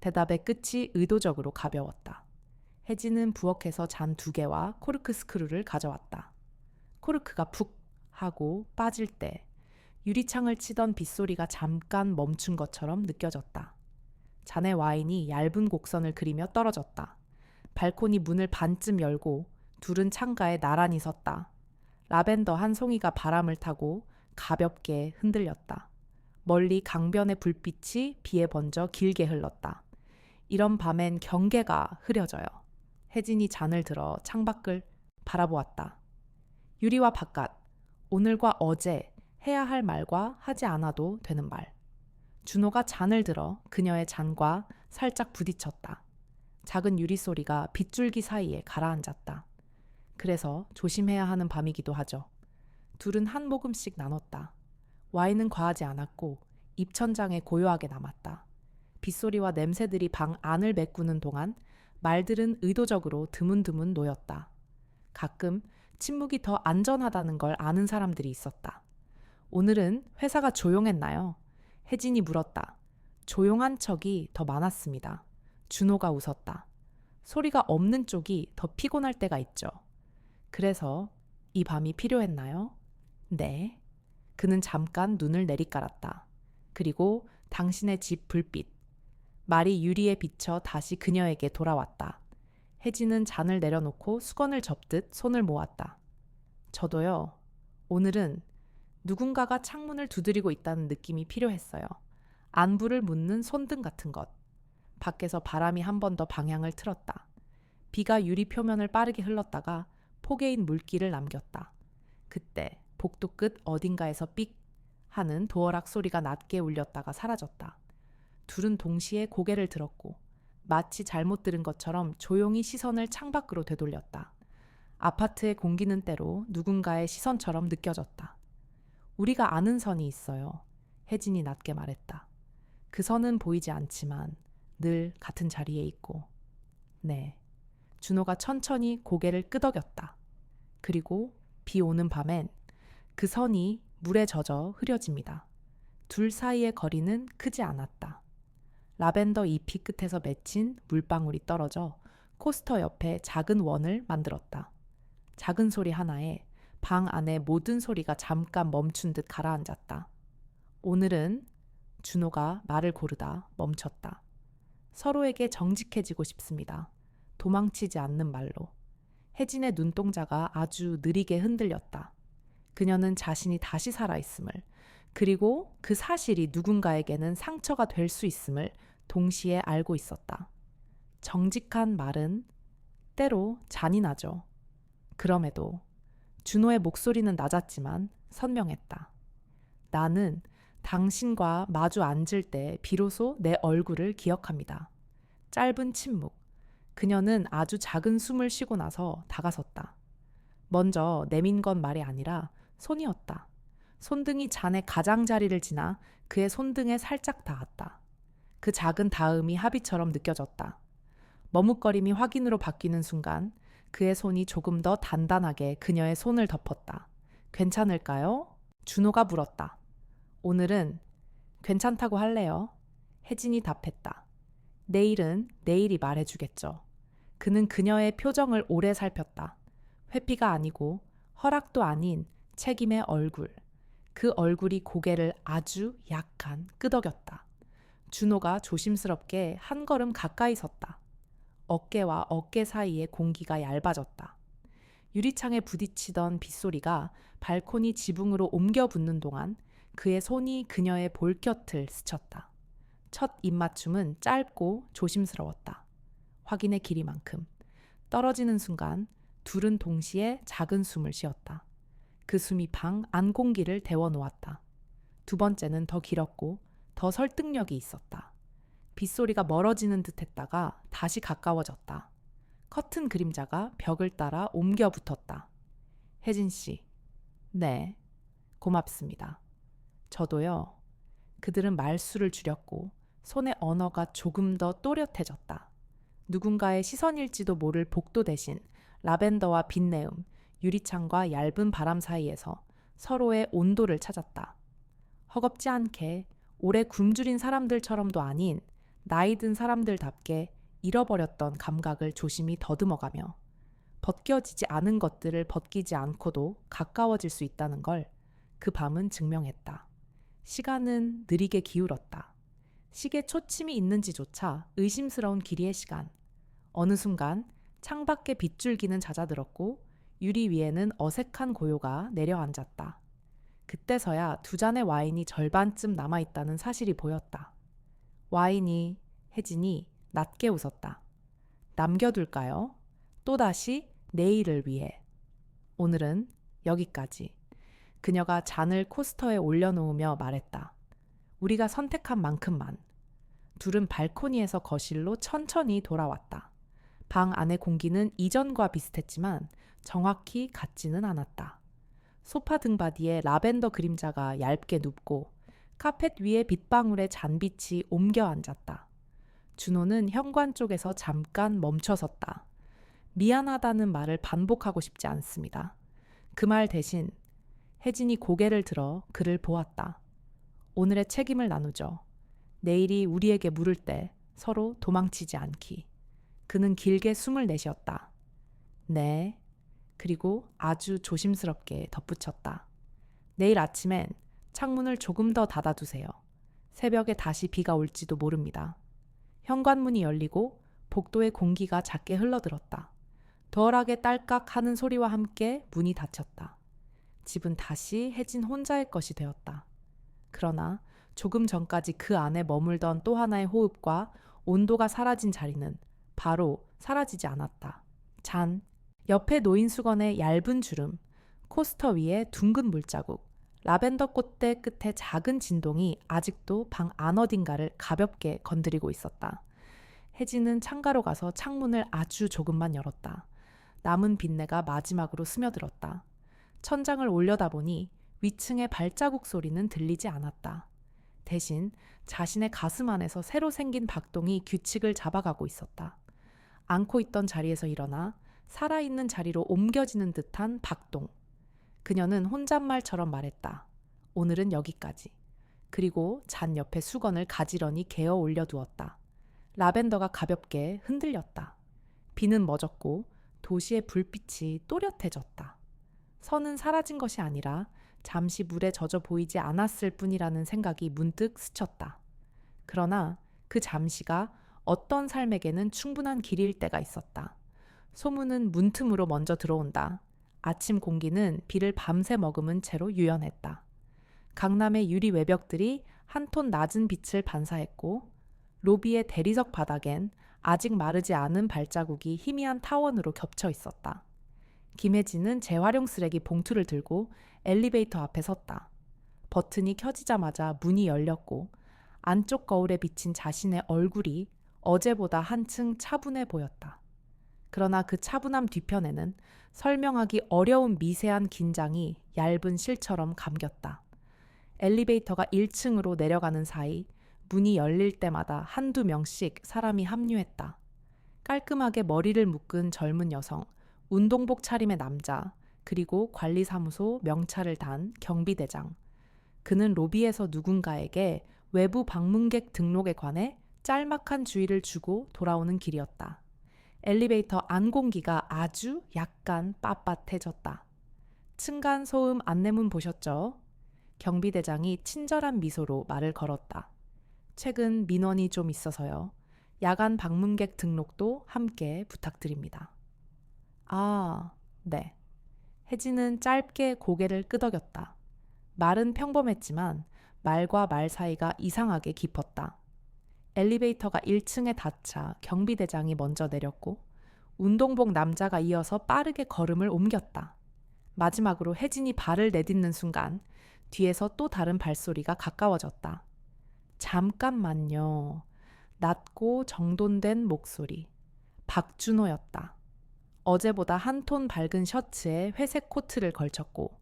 대답의 끝이 의도적으로 가벼웠다. 혜진은 부엌에서 잔 2개와 코르크 스크류를 가져왔다. 코르크가 푹 하고 빠질 때 유리창을 치던 빗소리가 잠깐 멈춘 것처럼 느껴졌다. 잔의 와인이 얇은 곡선을 그리며 떨어졌다. 발코니 문을 반쯤 열고 둘은 창가에 나란히 섰다. 라벤더 한 송이가 바람을 타고 가볍게 흔들렸다. 멀리 강변의 불빛이 비에 번져 길게 흘렀다. 이런 밤엔 경계가 흐려져요. 혜진이 잔을 들어 창밖을 바라보았다. 유리와 바깥, 오늘과 어제 해야 할 말과 하지 않아도 되는 말. 준호가 잔을 들어 그녀의 잔과 살짝 부딪혔다. 작은 유리 소리가 빗줄기 사이에 가라앉았다. 그래서 조심해야 하는 밤이기도 하죠. 둘은 한 모금씩 나눴다. 와인은 과하지 않았고 입천장에 고요하게 남았다. 빗소리와 냄새들이 방 안을 메꾸는 동안 말들은 의도적으로 드문드문 놓였다. 가끔 침묵이 더 안전하다는 걸 아는 사람들이 있었다. 오늘은 회사가 조용했나요? 혜진이 물었다. 조용한 척이 더 많았습니다. 준호가 웃었다. 소리가 없는 쪽이 더 피곤할 때가 있죠. 그래서 이 밤이 필요했나요? 네. 그는 잠깐 눈을 내리깔았다. 그리고 당신의 집 불빛. 말이 유리에 비쳐 다시 그녀에게 돌아왔다. 혜진은 잔을 내려놓고 수건을 접듯 손을 모았다. 저도요. 오늘은 누군가가 창문을 두드리고 있다는 느낌이 필요했어요. 안부를 묻는 손등 같은 것. 밖에서 바람이 한 번 더 방향을 틀었다. 비가 유리 표면을 빠르게 흘렀다가 포개인 물기를 남겼다. 그때 복도 끝 어딘가에서 삑 하는 도어락 소리가 낮게 울렸다가 사라졌다. 둘은 동시에 고개를 들었고 마치 잘못 들은 것처럼 조용히 시선을 창밖으로 되돌렸다. 아파트의 공기는 때로 누군가의 시선처럼 느껴졌다. 우리가 아는 선이 있어요. 혜진이 낮게 말했다. 그 선은 보이지 않지만 늘 같은 자리에 있고. 네. 준호가 천천히 고개를 끄덕였다. 그리고 비 오는 밤엔 그 선이 물에 젖어 흐려집니다. 둘 사이의 거리는 크지 않았다. 라벤더 잎이 끝에서 맺힌 물방울이 떨어져 코스터 옆에 작은 원을 만들었다. 작은 소리 하나에 방 안의 모든 소리가 잠깐 멈춘 듯 가라앉았다. 오늘은 준호가 말을 고르다 멈췄다. 서로에게 정직해지고 싶습니다. 도망치지 않는 말로. 혜진의 눈동자가 아주 느리게 흔들렸다. 그녀는 자신이 다시 살아있음을, 그리고 그 사실이 누군가에게는 상처가 될 수 있음을 동시에 알고 있었다. 정직한 말은 때로 잔인하죠. 그럼에도 준호의 목소리는 낮았지만 선명했다. 나는 당신과 마주 앉을 때 비로소 내 얼굴을 기억합니다. 짧은 침묵. 그녀는 아주 작은 숨을 쉬고 나서 다가섰다. 먼저 내민 건 말이 아니라 손이었다. 손등이 잔의 가장자리를 지나 그의 손등에 살짝 닿았다. 그 작은 닿음이 합의처럼 느껴졌다. 머뭇거림이 확인으로 바뀌는 순간 그의 손이 조금 더 단단하게 그녀의 손을 덮었다. 괜찮을까요? 준호가 물었다. 오늘은 괜찮다고 할래요. 혜진이 답했다. 내일은 내일이 말해주겠죠. 그는 그녀의 표정을 오래 살폈다. 회피가 아니고 허락도 아닌 책임의 얼굴. 그 얼굴이 고개를 아주 약간 끄덕였다. 준호가 조심스럽게 한 걸음 가까이 섰다. 어깨와 어깨 사이의 공기가 얇아졌다. 유리창에 부딪히던 빗소리가 발코니 지붕으로 옮겨 붙는 동안 그의 손이 그녀의 볼곁을 스쳤다. 첫 입맞춤은 짧고 조심스러웠다. 확인의 길이만큼. 떨어지는 순간 둘은 동시에 작은 숨을 쉬었다. 그 숨이 방 안 공기를 데워놓았다. 두 번째는 더 길었고 더 설득력이 있었다. 빗소리가 멀어지는 듯 했다가 다시 가까워졌다. 커튼 그림자가 벽을 따라 옮겨 붙었다. 혜진 씨. 네. 고맙습니다. 저도요. 그들은 말수를 줄였고 손의 언어가 조금 더 또렷해졌다. 누군가의 시선일지도 모를 복도 대신 라벤더와 빛내음, 유리창과 얇은 바람 사이에서 서로의 온도를 찾았다. 허겁지 않게 오래 굶주린 사람들처럼도 아닌 나이 든 사람들답게 잃어버렸던 감각을 조심히 더듬어가며 벗겨지지 않은 것들을 벗기지 않고도 가까워질 수 있다는 걸 그 밤은 증명했다. 시간은 느리게 기울었다. 시계 초침이 있는지조차 의심스러운 길이의 시간. 어느 순간 창밖에 빗줄기는 잦아들었고 유리 위에는 어색한 고요가 내려앉았다. 그때서야 두 잔의 와인이 절반쯤 남아있다는 사실이 보였다. 와인이, 혜진이 낮게 웃었다. 남겨둘까요? 또다시 내일을 위해. 오늘은 여기까지. 그녀가 잔을 코스터에 올려놓으며 말했다. 우리가 선택한 만큼만. 둘은 발코니에서 거실로 천천히 돌아왔다. 방 안의 공기는 이전과 비슷했지만 정확히 같지는 않았다. 소파 등받이에 라벤더 그림자가 얇게 눕고 카펫 위에 빗방울의 잔빛이 옮겨 앉았다. 준호는 현관 쪽에서 잠깐 멈춰섰다. 미안하다는 말을 반복하고 싶지 않습니다. 그 말 대신 혜진이 고개를 들어 그를 보았다. 오늘의 책임을 나누죠. 내일이 우리에게 물을 때 서로 도망치지 않기. 그는 길게 숨을 내쉬었다. 네. 그리고 아주 조심스럽게 덧붙였다. 내일 아침엔 창문을 조금 더 닫아두세요. 새벽에 다시 비가 올지도 모릅니다. 현관문이 열리고 복도의 공기가 작게 흘러들었다. 덜하게 딸깍 하는 소리와 함께 문이 닫혔다. 집은 다시 혜진 혼자의 것이 되었다. 그러나 조금 전까지 그 안에 머물던 또 하나의 호흡과 온도가 사라진 자리는 바로 사라지지 않았다. 잔, 옆에 놓인 수건의 얇은 주름, 코스터 위에 둥근 물자국, 라벤더 꽃대 끝에 작은 진동이 아직도 방 안 어딘가를 가볍게 건드리고 있었다. 혜진은 창가로 가서 창문을 아주 조금만 열었다. 남은 빗내가 마지막으로 스며들었다. 천장을 올려다보니 위층의 발자국 소리는 들리지 않았다. 대신 자신의 가슴 안에서 새로 생긴 박동이 규칙을 잡아가고 있었다. 앉고 있던 자리에서 일어나 살아있는 자리로 옮겨지는 듯한 박동. 그녀는 혼잣말처럼 말했다. 오늘은 여기까지. 그리고 잔 옆에 수건을 가지런히 개어 올려두었다. 라벤더가 가볍게 흔들렸다. 비는 멎었고 도시의 불빛이 또렷해졌다. 선은 사라진 것이 아니라 잠시 물에 젖어 보이지 않았을 뿐이라는 생각이 문득 스쳤다. 그러나 그 잠시가 어떤 삶에게는 충분한 길일 때가 있었다. 소문은 문틈으로 먼저 들어온다. 아침 공기는 비를 밤새 머금은 채로 유연했다. 강남의 유리 외벽들이 한 톤 낮은 빛을 반사했고 로비의 대리석 바닥엔 아직 마르지 않은 발자국이 희미한 타원으로 겹쳐 있었다. 김혜진은 재활용 쓰레기 봉투를 들고 엘리베이터 앞에 섰다. 버튼이 켜지자마자 문이 열렸고 안쪽 거울에 비친 자신의 얼굴이 어제보다 한층 차분해 보였다. 그러나 그 차분함 뒤편에는 설명하기 어려운 미세한 긴장이 얇은 실처럼 감겼다. 엘리베이터가 1층으로 내려가는 사이 문이 열릴 때마다 한두 명씩 사람이 합류했다. 깔끔하게 머리를 묶은 젊은 여성, 운동복 차림의 남자, 그리고 관리사무소 명찰을 단 경비대장. 그는 로비에서 누군가에게 외부 방문객 등록에 관해 짤막한 주의를 주고 돌아오는 길이었다. 엘리베이터 안 공기가 아주 약간 빳빳해졌다. 층간소음 안내문 보셨죠? 경비대장이 친절한 미소로 말을 걸었다. 최근 민원이 좀 있어서요. 야간 방문객 등록도 함께 부탁드립니다. 아, 네. 혜진은 짧게 고개를 끄덕였다. 말은 평범했지만 말과 말 사이가 이상하게 깊었다. 엘리베이터가 1층에 닿자 경비대장이 먼저 내렸고 운동복 남자가 이어서 빠르게 걸음을 옮겼다. 마지막으로 혜진이 발을 내딛는 순간 뒤에서 또 다른 발소리가 가까워졌다. 잠깐만요. 낮고 정돈된 목소리. 박준호였다. 어제보다 한 톤 밝은 셔츠에 회색 코트를 걸쳤고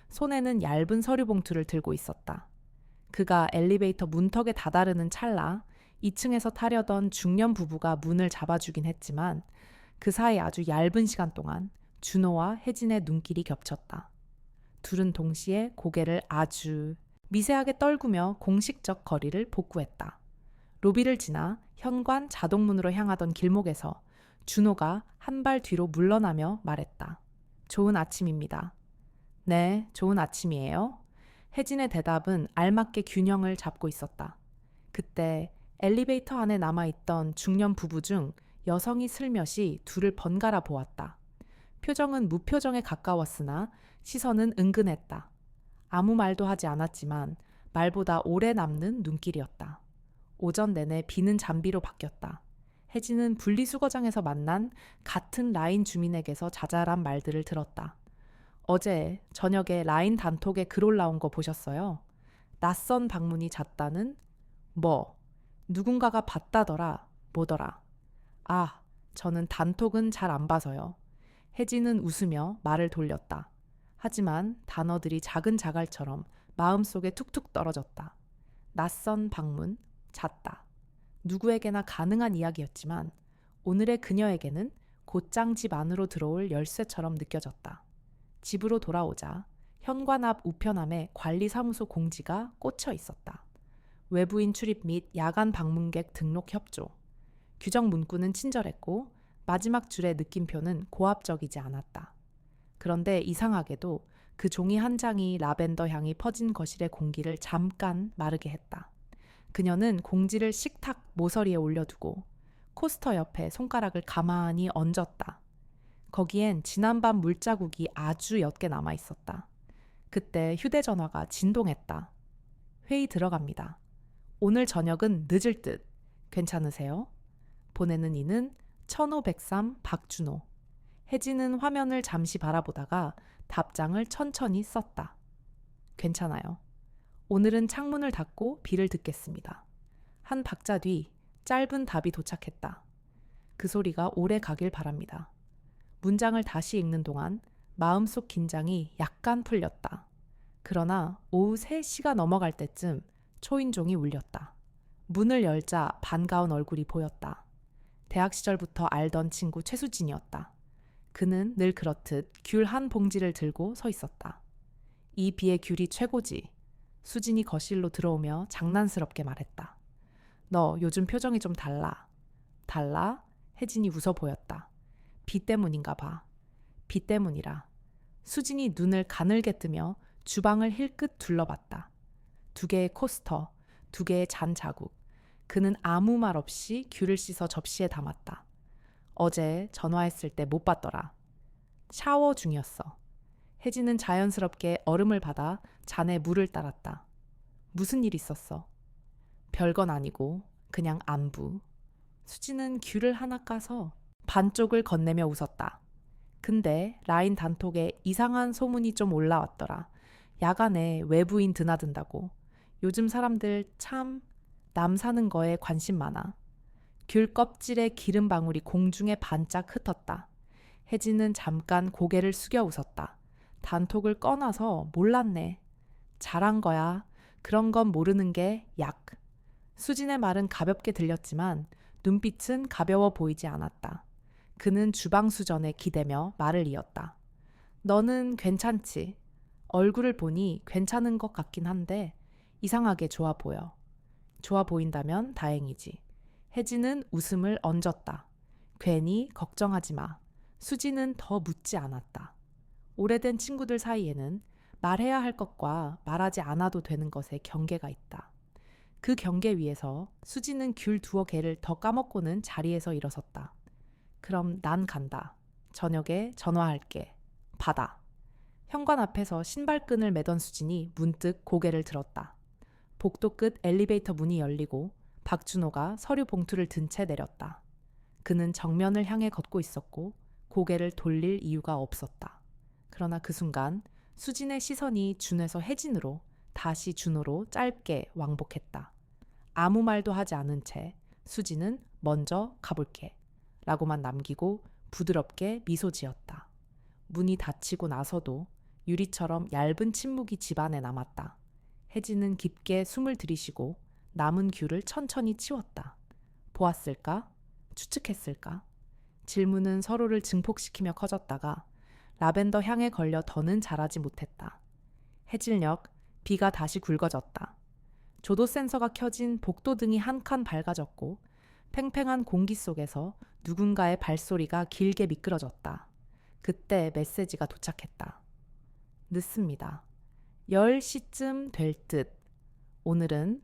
손에는 얇은 서류 봉투를 들고 있었다. 그가 엘리베이터 문턱에 다다르는 찰나 2층에서 타려던 중년 부부가 문을 잡아주긴 했지만 그 사이 아주 얇은 시간 동안 준호와 혜진의 눈길이 겹쳤다. 둘은 동시에 고개를 아주 미세하게 떨구며 공식적 거리를 복구했다. 로비를 지나 현관 자동문으로 향하던 길목에서 준호가 한 발 뒤로 물러나며 말했다. 좋은 아침입니다. 네, 좋은 아침이에요. 혜진의 대답은 알맞게 균형을 잡고 있었다. 그때 엘리베이터 안에 남아있던 중년 부부 중 여성이 슬며시 둘을 번갈아 보았다. 표정은 무표정에 가까웠으나 시선은 은근했다. 아무 말도 하지 않았지만 말보다 오래 남는 눈길이었다. 오전 내내 비는 잠비로 바뀌었다. 혜진은 분리수거장에서 만난 같은 라인 주민에게서 자잘한 말들을 들었다. 어제 저녁에 라인 단톡에 글 올라온 거 보셨어요? 낯선 방문이 잦다는 뭐 누군가가 봤다더라 뭐더라. 아, 저는 단톡은 잘 안 봐서요. 혜진은 웃으며 말을 돌렸다. 하지만 단어들이 작은 자갈처럼 마음속에 툭툭 떨어졌다. 낯선 방문, 잦다. 누구에게나 가능한 이야기였지만 오늘의 그녀에게는 곧장 집 안으로 들어올 열쇠처럼 느껴졌다. 집으로 돌아오자 현관 앞 우편함에 관리사무소 공지가 꽂혀 있었다. 외부인 출입 및 야간 방문객 등록 협조. 규정 문구는 친절했고 마지막 줄의 느낌표는 고압적이지 않았다. 그런데 이상하게도 그 종이 한 장이 라벤더 향이 퍼진 거실의 공기를 잠깐 마르게 했다. 그녀는 공지를 식탁 모서리에 올려두고 코스터 옆에 손가락을 가만히 얹었다. 거기엔 지난밤 물자국이 아주 옅게 남아 있었다. 그때 휴대전화가 진동했다. 회의 들어갑니다. 오늘 저녁은 늦을 듯. 괜찮으세요? 보내는 이는 1503 박준호. 혜진은 화면을 잠시 바라보다가 답장을 천천히 썼다. 괜찮아요. 오늘은 창문을 닫고 비를 듣겠습니다. 한 박자 뒤 짧은 답이 도착했다. 그 소리가 오래 가길 바랍니다. 문장을 다시 읽는 동안 마음속 긴장이 약간 풀렸다. 그러나 오후 3시가 넘어갈 때쯤 초인종이 울렸다. 문을 열자 반가운 얼굴이 보였다. 대학 시절부터 알던 친구 최수진이었다. 그는 늘 그렇듯 귤 한 봉지를 들고 서 있었다. 이 비의 귤이 최고지. 수진이 거실로 들어오며 장난스럽게 말했다. 너 요즘 표정이 좀 달라. 달라? 혜진이 웃어 보였다. 비 때문인가 봐. 비 때문이라. 수진이 눈을 가늘게 뜨며 주방을 힐끗 둘러봤다. 2개의 코스터, 2개의 잔 자국. 그는 아무 말 없이 귤을 씻어 접시에 담았다. 어제 전화했을 때 못 받더라. 샤워 중이었어. 혜진은 자연스럽게 얼음을 받아 잔에 물을 따랐다. 무슨 일 있었어? 별건 아니고 그냥 안부. 수지는 귤을 하나 까서 반쪽을 건네며 웃었다. 근데 라인 단톡에 이상한 소문이 좀 올라왔더라. 야간에 외부인 드나든다고. 요즘 사람들 참 남 사는 거에 관심 많아. 귤 껍질에 기름 방울이 공중에 반짝 흩었다. 혜진은 잠깐 고개를 숙여 웃었다. 단톡을 꺼놔서 몰랐네. 잘한 거야. 그런 건 모르는 게 약. 수진의 말은 가볍게 들렸지만 눈빛은 가벼워 보이지 않았다. 그는 주방 수전에 기대며 말을 이었다. 너는 괜찮지. 얼굴을 보니 괜찮은 것 같긴 한데 이상하게 좋아 보여. 좋아 보인다면 다행이지. 혜진은 웃음을 얹었다. 괜히 걱정하지 마. 수지는 더 묻지 않았다. 오래된 친구들 사이에는 말해야 할 것과 말하지 않아도 되는 것에 경계가 있다. 그 경계 위에서 수지는 귤 두어 개를 더 까먹고는 자리에서 일어섰다. 그럼 난 간다. 저녁에 전화할게. 받아. 현관 앞에서 신발끈을 매던 수진이 문득 고개를 들었다. 복도 끝 엘리베이터 문이 열리고 박준호가 서류 봉투를 든 채 내렸다. 그는 정면을 향해 걷고 있었고 고개를 돌릴 이유가 없었다. 그러나 그 순간 수진의 시선이 준에서 혜진으로 다시 준호로 짧게 왕복했다. 아무 말도 하지 않은 채 수진은 먼저 가볼게 라고만 남기고 부드럽게 미소 지었다. 문이 닫히고 나서도 유리처럼 얇은 침묵이 집안에 남았다. 혜진은 깊게 숨을 들이쉬고 남은 귤을 천천히 치웠다. 보았을까? 추측했을까? 질문은 서로를 증폭시키며 커졌다가 라벤더 향에 걸려 더는 자라지 못했다. 해질녘 비가 다시 굵어졌다. 조도 센서가 켜진 복도등이 한 칸 밝아졌고 팽팽한 공기 속에서 누군가의 발소리가 길게 미끄러졌다. 그때 메시지가 도착했다. 늦습니다. 10시쯤 될 듯. 오늘은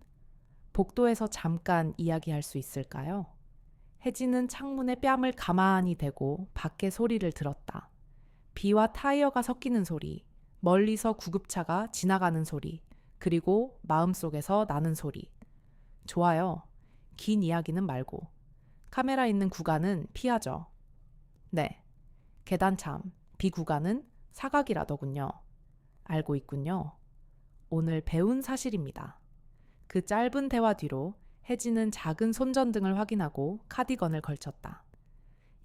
복도에서 잠깐 이야기할 수 있을까요? 혜진은 창문에 뺨을 가만히 대고 밖의 소리를 들었다. 비와 타이어가 섞이는 소리, 멀리서 구급차가 지나가는 소리, 그리고 마음속에서 나는 소리. 좋아요. 긴 이야기는 말고. 카메라 있는 구간은 피하죠. 네. 계단참, 비 구간은 사각이라더군요. 알고 있군요. 오늘 배운 사실입니다. 그 짧은 대화 뒤로 혜진은 작은 손전등을 확인하고 카디건을 걸쳤다.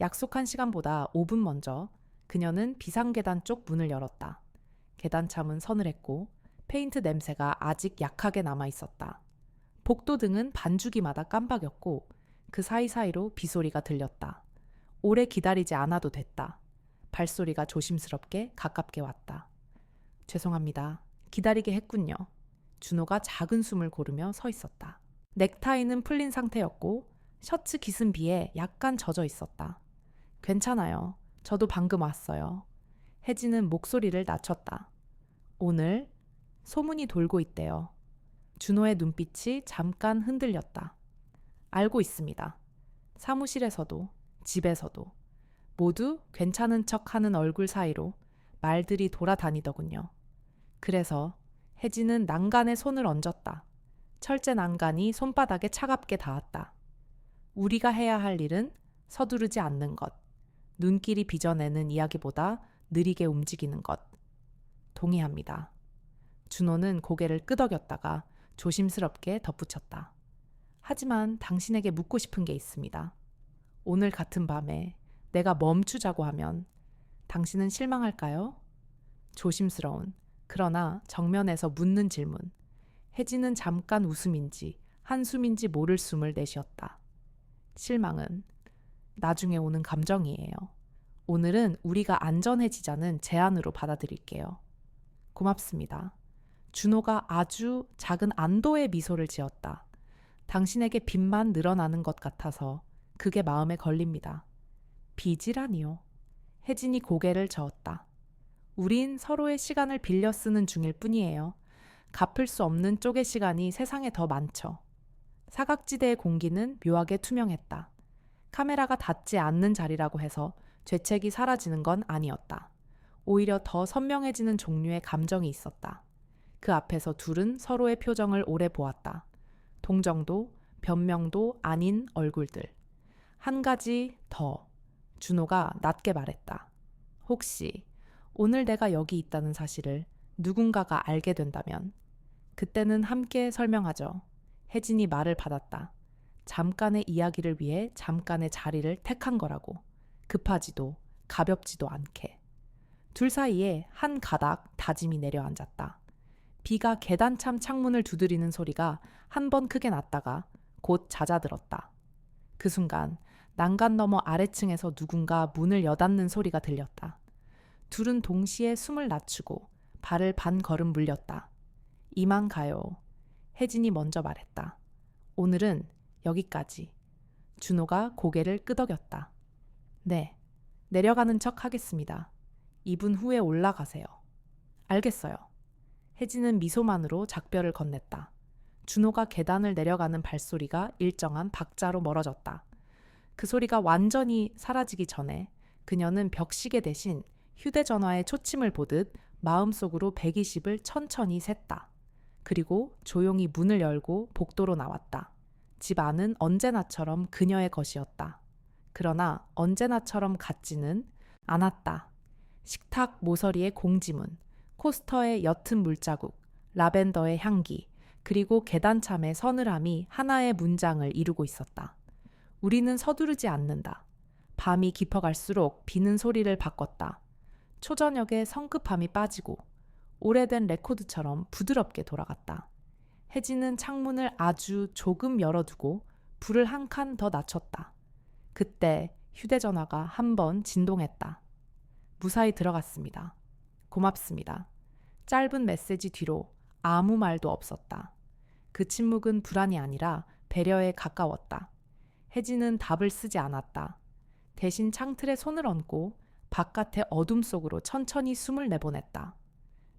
약속한 시간보다 5분 먼저 그녀는 비상계단 쪽 문을 열었다. 계단참은 서늘했고 페인트 냄새가 아직 약하게 남아 있었다. 복도등은 반주기마다 깜박였고 그 사이사이로 비소리가 들렸다. 오래 기다리지 않아도 됐다. 발소리가 조심스럽게 가깝게 왔다. 죄송합니다. 기다리게 했군요. 준호가 작은 숨을 고르며 서 있었다. 넥타이는 풀린 상태였고 셔츠 깃은 비에 약간 젖어 있었다. 괜찮아요. 저도 방금 왔어요. 혜진은 목소리를 낮췄다. 오늘 소문이 돌고 있대요. 준호의 눈빛이 잠깐 흔들렸다. 알고 있습니다. 사무실에서도 집에서도 모두 괜찮은 척하는 얼굴 사이로 말들이 돌아다니더군요. 그래서 혜진은 난간에 손을 얹었다. 철제 난간이 손바닥에 차갑게 닿았다. 우리가 해야 할 일은 서두르지 않는 것. 눈길이 빚어내는 이야기보다 느리게 움직이는 것. 동의합니다. 준호는 고개를 끄덕였다가 조심스럽게 덧붙였다. 하지만 당신에게 묻고 싶은 게 있습니다. 오늘 같은 밤에 내가 멈추자고 하면 당신은 실망할까요? 조심스러운 그러나 정면에서 묻는 질문. 혜진은 잠깐 웃음인지 한숨인지 모를 숨을 내쉬었다. 실망은 나중에 오는 감정이에요. 오늘은 우리가 안전해지자는 제안으로 받아들일게요. 고맙습니다. 준호가 아주 작은 안도의 미소를 지었다. 당신에게 빚만 늘어나는 것 같아서 그게 마음에 걸립니다. 빚이라니요. 혜진이 고개를 저었다. 우린 서로의 시간을 빌려 쓰는 중일 뿐이에요. 갚을 수 없는 쪽의 시간이 세상에 더 많죠. 사각지대의 공기는 묘하게 투명했다. 카메라가 닿지 않는 자리라고 해서 죄책이 사라지는 건 아니었다. 오히려 더 선명해지는 종류의 감정이 있었다. 그 앞에서 둘은 서로의 표정을 오래 보았다. 동정도 변명도 아닌 얼굴들. 한 가지 더. 준호가 낮게 말했다. 혹시 오늘 내가 여기 있다는 사실을 누군가가 알게 된다면 그때는 함께 설명하죠. 혜진이 말을 받았다. 잠깐의 이야기를 위해 잠깐의 자리를 택한 거라고. 급하지도 가볍지도 않게. 둘 사이에 한 가닥 다짐이 내려앉았다. 비가 계단참 창문을 두드리는 소리가 한 번 크게 났다가 곧 잦아들었다. 그 순간 난간 너머 아래층에서 누군가 문을 여닫는 소리가 들렸다. 둘은 동시에 숨을 낮추고 발을 반 걸음 물렸다. 이만 가요. 혜진이 먼저 말했다. 오늘은 여기까지. 준호가 고개를 끄덕였다. 네, 내려가는 척 하겠습니다. 2분 후에 올라가세요. 알겠어요. 혜진은 미소만으로 작별을 건넸다. 준호가 계단을 내려가는 발소리가 일정한 박자로 멀어졌다. 그 소리가 완전히 사라지기 전에 그녀는 벽시계 대신 휴대전화에 초침을 보듯 마음속으로 120을 천천히 셌다. 그리고 조용히 문을 열고 복도로 나왔다. 집 안은 언제나처럼 그녀의 것이었다. 그러나 언제나처럼 같지는 않았다. 식탁 모서리의 공지문, 코스터의 옅은 물자국, 라벤더의 향기, 그리고 계단참의 서늘함이 하나의 문장을 이루고 있었다. 우리는 서두르지 않는다. 밤이 깊어갈수록 비는 소리를 바꿨다. 초저녁에 성급함이 빠지고 오래된 레코드처럼 부드럽게 돌아갔다. 혜진은 창문을 아주 조금 열어두고 불을 한 칸 더 낮췄다. 그때 휴대전화가 한 번 진동했다. 무사히 들어갔습니다. 고맙습니다. 짧은 메시지 뒤로 아무 말도 없었다. 그 침묵은 불안이 아니라 배려에 가까웠다. 혜진은 답을 쓰지 않았다. 대신 창틀에 손을 얹고 바깥의 어둠 속으로 천천히 숨을 내보냈다.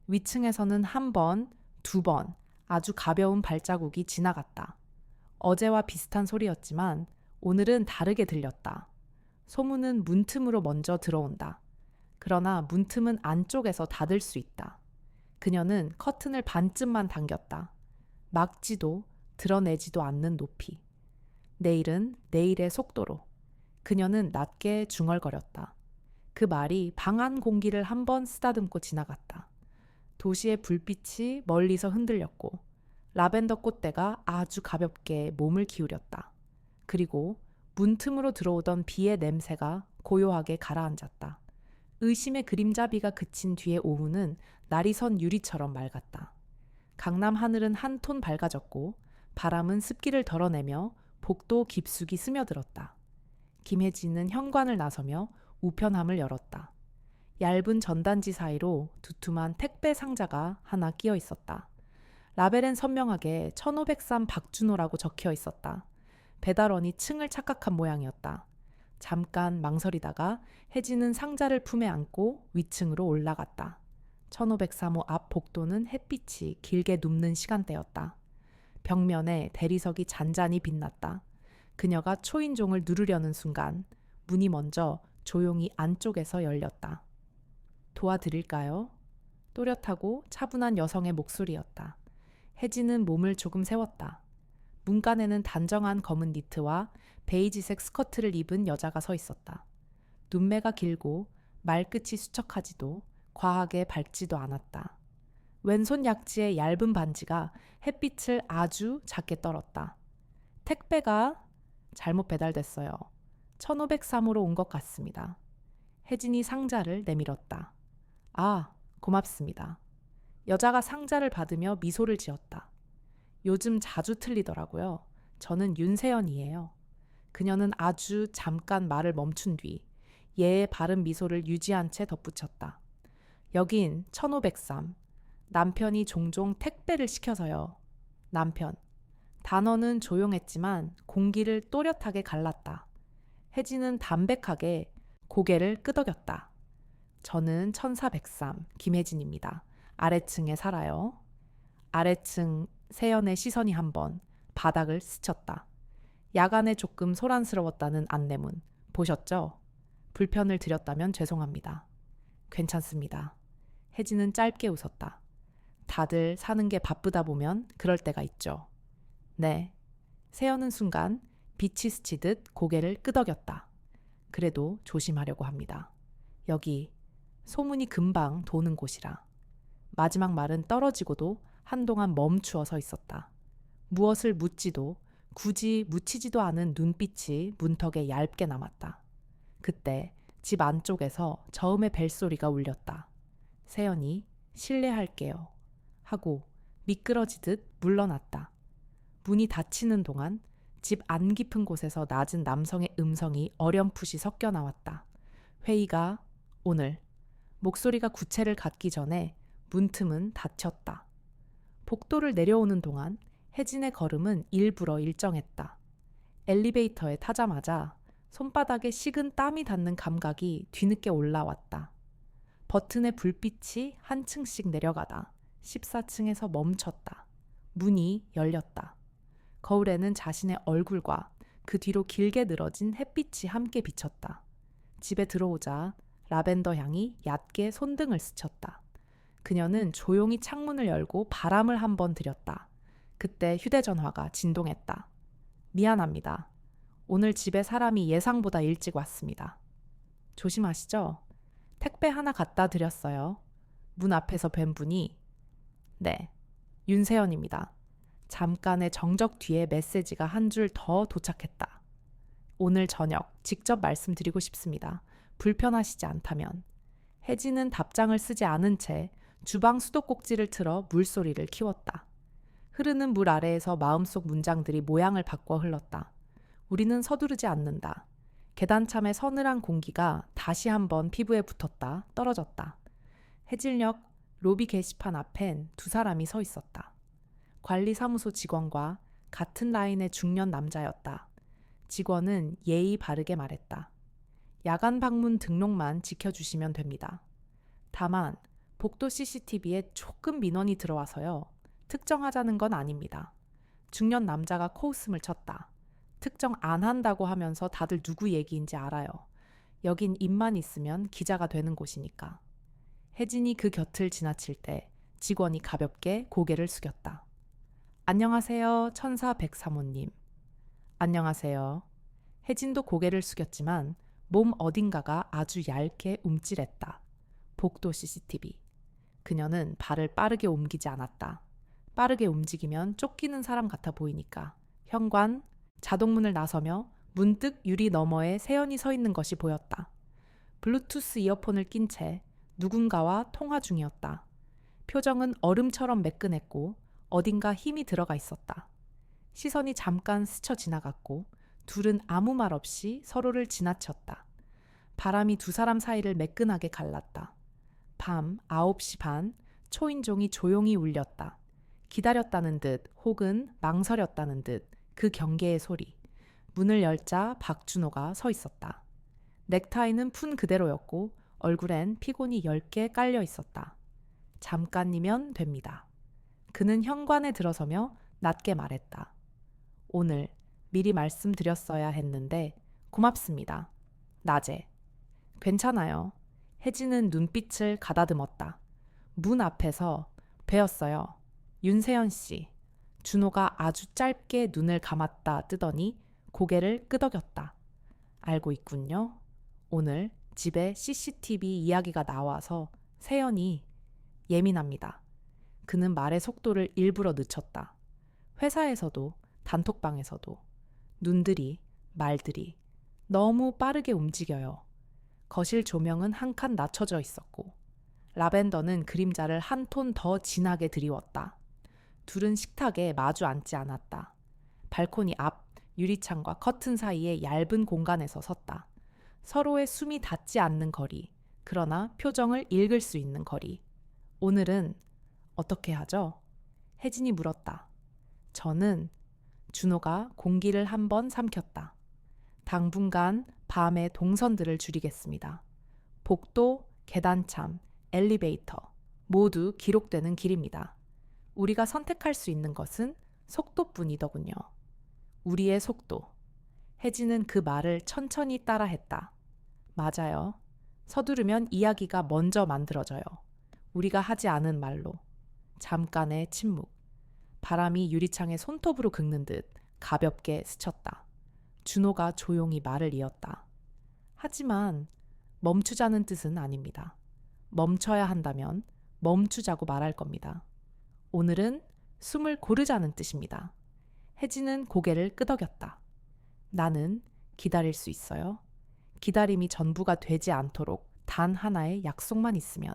위층에서는 한 번, 두 번 아주 가벼운 발자국이 지나갔다. 어제와 비슷한 소리였지만 오늘은 다르게 들렸다. 소문은 문틈으로 먼저 들어온다. 그러나 문틈은 안쪽에서 닫을 수 있다. 그녀는 커튼을 반쯤만 당겼다. 막지도 드러내지도 않는 높이. 내일은 내일의 속도로. 그녀는 낮게 중얼거렸다. 그 말이 방 안 공기를 한 번 쓰다듬고 지나갔다. 도시의 불빛이 멀리서 흔들렸고 라벤더 꽃대가 아주 가볍게 몸을 기울였다. 그리고 문틈으로 들어오던 비의 냄새가 고요하게 가라앉았다. 의심의 그림자비가 그친 뒤의 오후는 날이 선 유리처럼 맑았다. 강남 하늘은 한 톤 밝아졌고 바람은 습기를 덜어내며 복도 깊숙이 스며들었다. 김혜진은 현관을 나서며 우편함을 열었다. 얇은 전단지 사이로 두툼한 택배 상자가 하나 끼어 있었다. 라벨엔 선명하게 1503 박준호라고 적혀 있었다. 배달원이 층을 착각한 모양이었다. 잠깐 망설이다가 혜진은 상자를 품에 안고 위층으로 올라갔다. 1503호 앞 복도는 햇빛이 길게 눕는 시간대였다. 벽면에 대리석이 잔잔히 빛났다. 그녀가 초인종을 누르려는 순간 문이 먼저 조용히 안쪽에서 열렸다. 도와드릴까요? 또렷하고 차분한 여성의 목소리였다. 혜진은 몸을 조금 세웠다. 문간에는 단정한 검은 니트와 베이지색 스커트를 입은 여자가 서 있었다. 눈매가 길고 말끝이 수척하지도 과하게 밝지도 않았다. 왼손 약지의 얇은 반지가 햇빛을 아주 작게 떨었다. 택배가 잘못 배달됐어요. 1503호로 온 것 같습니다. 혜진이 상자를 내밀었다. 아, 고맙습니다. 여자가 상자를 받으며 미소를 지었다. 요즘 자주 틀리더라고요. 저는 윤세연이에요. 그녀는 아주 잠깐 말을 멈춘 뒤 예의 바른 미소를 유지한 채 덧붙였다. 여긴 1503. 남편이 종종 택배를 시켜서요. 남편. 단어는 조용했지만 공기를 또렷하게 갈랐다. 혜진은 담백하게 고개를 끄덕였다. 저는 1403 김혜진입니다. 아래층에 살아요. 아래층 세연의 시선이 한번 바닥을 스쳤다. 야간에 조금 소란스러웠다는 안내문 보셨죠? 불편을 드렸다면 죄송합니다. 괜찮습니다. 혜진은 짧게 웃었다. 다들 사는 게 바쁘다 보면 그럴 때가 있죠. 네. 세연은 순간 빛이 스치듯 고개를 끄덕였다. 그래도 조심하려고 합니다. 여기 소문이 금방 도는 곳이라. 마지막 말은 떨어지고도 한동안 멈추어 서 있었다. 무엇을 묻지도 굳이 묻히지도 않은 눈빛이 문턱에 얇게 남았다. 그때 집 안쪽에서 저음의 벨소리가 울렸다. 세연이 실례할게요 하고 미끄러지듯 물러났다. 문이 닫히는 동안 집 안 깊은 곳에서 낮은 남성의 음성이 어렴풋이 섞여 나왔다. 회의가 오늘. 목소리가 구체를 갖기 전에 문틈은 닫혔다. 복도를 내려오는 동안 혜진의 걸음은 일부러 일정했다. 엘리베이터에 타자마자 손바닥에 식은 땀이 닿는 감각이 뒤늦게 올라왔다. 버튼의 불빛이 한 층씩 내려가다 14층에서 멈췄다. 문이 열렸다. 거울에는 자신의 얼굴과 그 뒤로 길게 늘어진 햇빛이 함께 비쳤다. 집에 들어오자 라벤더 향이 얕게 손등을 스쳤다. 그녀는 조용히 창문을 열고 바람을 한번 들였다. 그때 휴대전화가 진동했다. 미안합니다. 오늘 집에 사람이 예상보다 일찍 왔습니다. 조심하시죠? 택배 하나 갖다 드렸어요. 문 앞에서 뵌 분이 네, 윤세연입니다. 잠깐의 정적 뒤에 메시지가 한 줄 더 도착했다. 오늘 저녁 직접 말씀드리고 싶습니다. 불편하시지 않다면. 혜진은 답장을 쓰지 않은 채 주방 수도꼭지를 틀어 물소리를 키웠다. 흐르는 물 아래에서 마음속 문장들이 모양을 바꿔 흘렀다. 우리는 서두르지 않는다. 계단참의 서늘한 공기가 다시 한번 피부에 붙었다. 떨어졌다. 해질녘 로비 게시판 앞엔 두 사람이 서 있었다. 관리사무소 직원과 같은 라인의 중년 남자였다. 직원은 예의 바르게 말했다. 야간 방문 등록만 지켜주시면 됩니다. 다만 복도 CCTV에 조금 민원이 들어와서요. 특정하자는 건 아닙니다. 중년 남자가 코웃음을 쳤다. 특정 안 한다고 하면서 다들 누구 얘기인지 알아요. 여긴 입만 있으면 기자가 되는 곳이니까. 혜진이 그 곁을 지나칠 때 직원이 가볍게 고개를 숙였다. 안녕하세요, 천사 백사모님. 안녕하세요. 혜진도 고개를 숙였지만 몸 어딘가가 아주 얇게 움찔했다. 복도 CCTV. 그녀는 발을 빠르게 옮기지 않았다. 빠르게 움직이면 쫓기는 사람 같아 보이니까. 현관, 자동문을 나서며 문득 유리 너머에 세연이 서 있는 것이 보였다. 블루투스 이어폰을 낀 채 누군가와 통화 중이었다. 표정은 얼음처럼 매끈했고 어딘가 힘이 들어가 있었다. 시선이 잠깐 스쳐 지나갔고 둘은 아무 말 없이 서로를 지나쳤다. 바람이 두 사람 사이를 매끈하게 갈랐다. 밤 9시 반, 초인종이 조용히 울렸다. 기다렸다는 듯 혹은 망설였다는 듯 그 경계의 소리. 문을 열자 박준호가 서 있었다. 넥타이는 푼 그대로였고 얼굴엔 피곤이 10개 깔려 있었다. 잠깐이면 됩니다. 그는 현관에 들어서며 낮게 말했다. 오늘 미리 말씀드렸어야 했는데 고맙습니다. 낮에. 괜찮아요. 혜진은 눈빛을 가다듬었다. 문 앞에서 뵈었어요. 윤세연 씨. 준호가 아주 짧게 눈을 감았다 뜨더니 고개를 끄덕였다. 알고 있군요. 오늘 집에 CCTV 이야기가 나와서 세연이 예민합니다. 그는 말의 속도를 일부러 늦췄다. 회사에서도 단톡방에서도 눈들이 말들이 너무 빠르게 움직여요. 거실 조명은 한 칸 낮춰져 있었고 라벤더는 그림자를 한 톤 더 진하게 드리웠다. 둘은 식탁에 마주 앉지 않았다. 발코니 앞 유리창과 커튼 사이의 얇은 공간에서 섰다. 서로의 숨이 닿지 않는 거리, 그러나 표정을 읽을 수 있는 거리. 오늘은 어떻게 하죠? 혜진이 물었다. 저는 준호가 공기를 한번 삼켰다. 당분간 밤의 동선들을 줄이겠습니다. 복도, 계단참, 엘리베이터 모두 기록되는 길입니다. 우리가 선택할 수 있는 것은 속도뿐이더군요. 우리의 속도. 혜진은 그 말을 천천히 따라했다. 맞아요. 서두르면 이야기가 먼저 만들어져요. 우리가 하지 않은 말로. 잠깐의 침묵. 바람이 유리창에 손톱으로 긁는 듯 가볍게 스쳤다. 준호가 조용히 말을 이었다. 하지만 멈추자는 뜻은 아닙니다. 멈춰야 한다면 멈추자고 말할 겁니다. 오늘은 숨을 고르자는 뜻입니다. 혜진은 고개를 끄덕였다. 나는 기다릴 수 있어요. 기다림이 전부가 되지 않도록 단 하나의 약속만 있으면.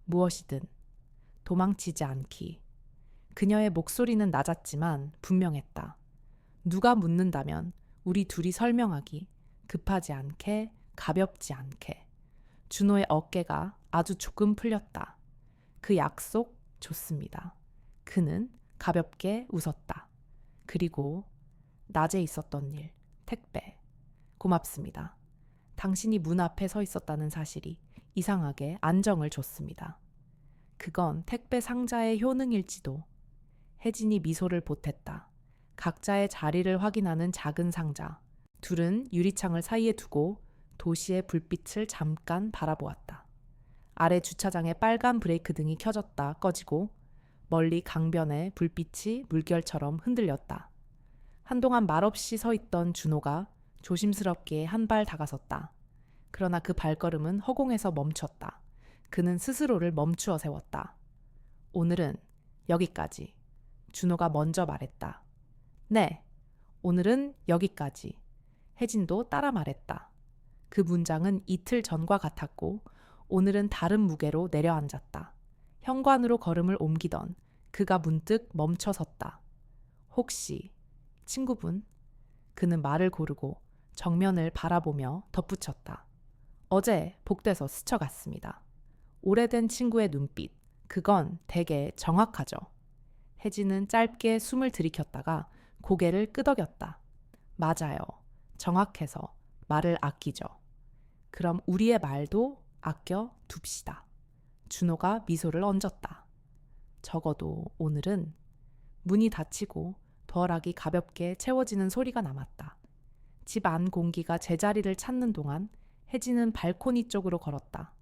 무엇이든 도망치지 않기. 그녀의 목소리는 낮았지만 분명했다. 누가 묻는다면 우리 둘이 설명하기. 급하지 않게, 가볍지 않게. 준호의 어깨가 아주 조금 풀렸다. 그 약속 좋습니다. 그는 가볍게 웃었다. 그리고 낮에 있었던 일, 택배. 고맙습니다. 당신이 문 앞에 서 있었다는 사실이 이상하게 안정을 줬습니다. 그건 택배 상자의 효능일지도. 혜진이 미소를 보탰다. 각자의 자리를 확인하는 작은 상자. 둘은 유리창을 사이에 두고 도시의 불빛을 잠깐 바라보았다. 아래 주차장에 빨간 브레이크 등이 켜졌다 꺼지고 멀리 강변에 불빛이 물결처럼 흔들렸다. 한동안 말없이 서 있던 준호가 조심스럽게 한 발 다가섰다. 그러나 그 발걸음은 허공에서 멈췄다. 그는 스스로를 멈추어 세웠다. 오늘은 여기까지. 준호가 먼저 말했다. 네, 오늘은 여기까지. 혜진도 따라 말했다. 그 문장은 이틀 전과 같았고 오늘은 다른 무게로 내려앉았다. 현관으로 걸음을 옮기던 그가 문득 멈춰섰다. 혹시 친구분? 그는 말을 고르고 정면을 바라보며 덧붙였다. 어제 복도에서 스쳐갔습니다. 오래된 친구의 눈빛. 그건 되게 정확하죠. 혜진은 짧게 숨을 들이켰다가 고개를 끄덕였다. 맞아요. 정확해서 말을 아끼죠. 그럼 우리의 말도 아껴 둡시다. 준호가 미소를 얹었다. 적어도 오늘은. 문이 닫히고 벼락이 가볍게 채워지는 소리가 남았다. 집 안 공기가 제자리를 찾는 동안 혜진은 발코니 쪽으로 걸었다.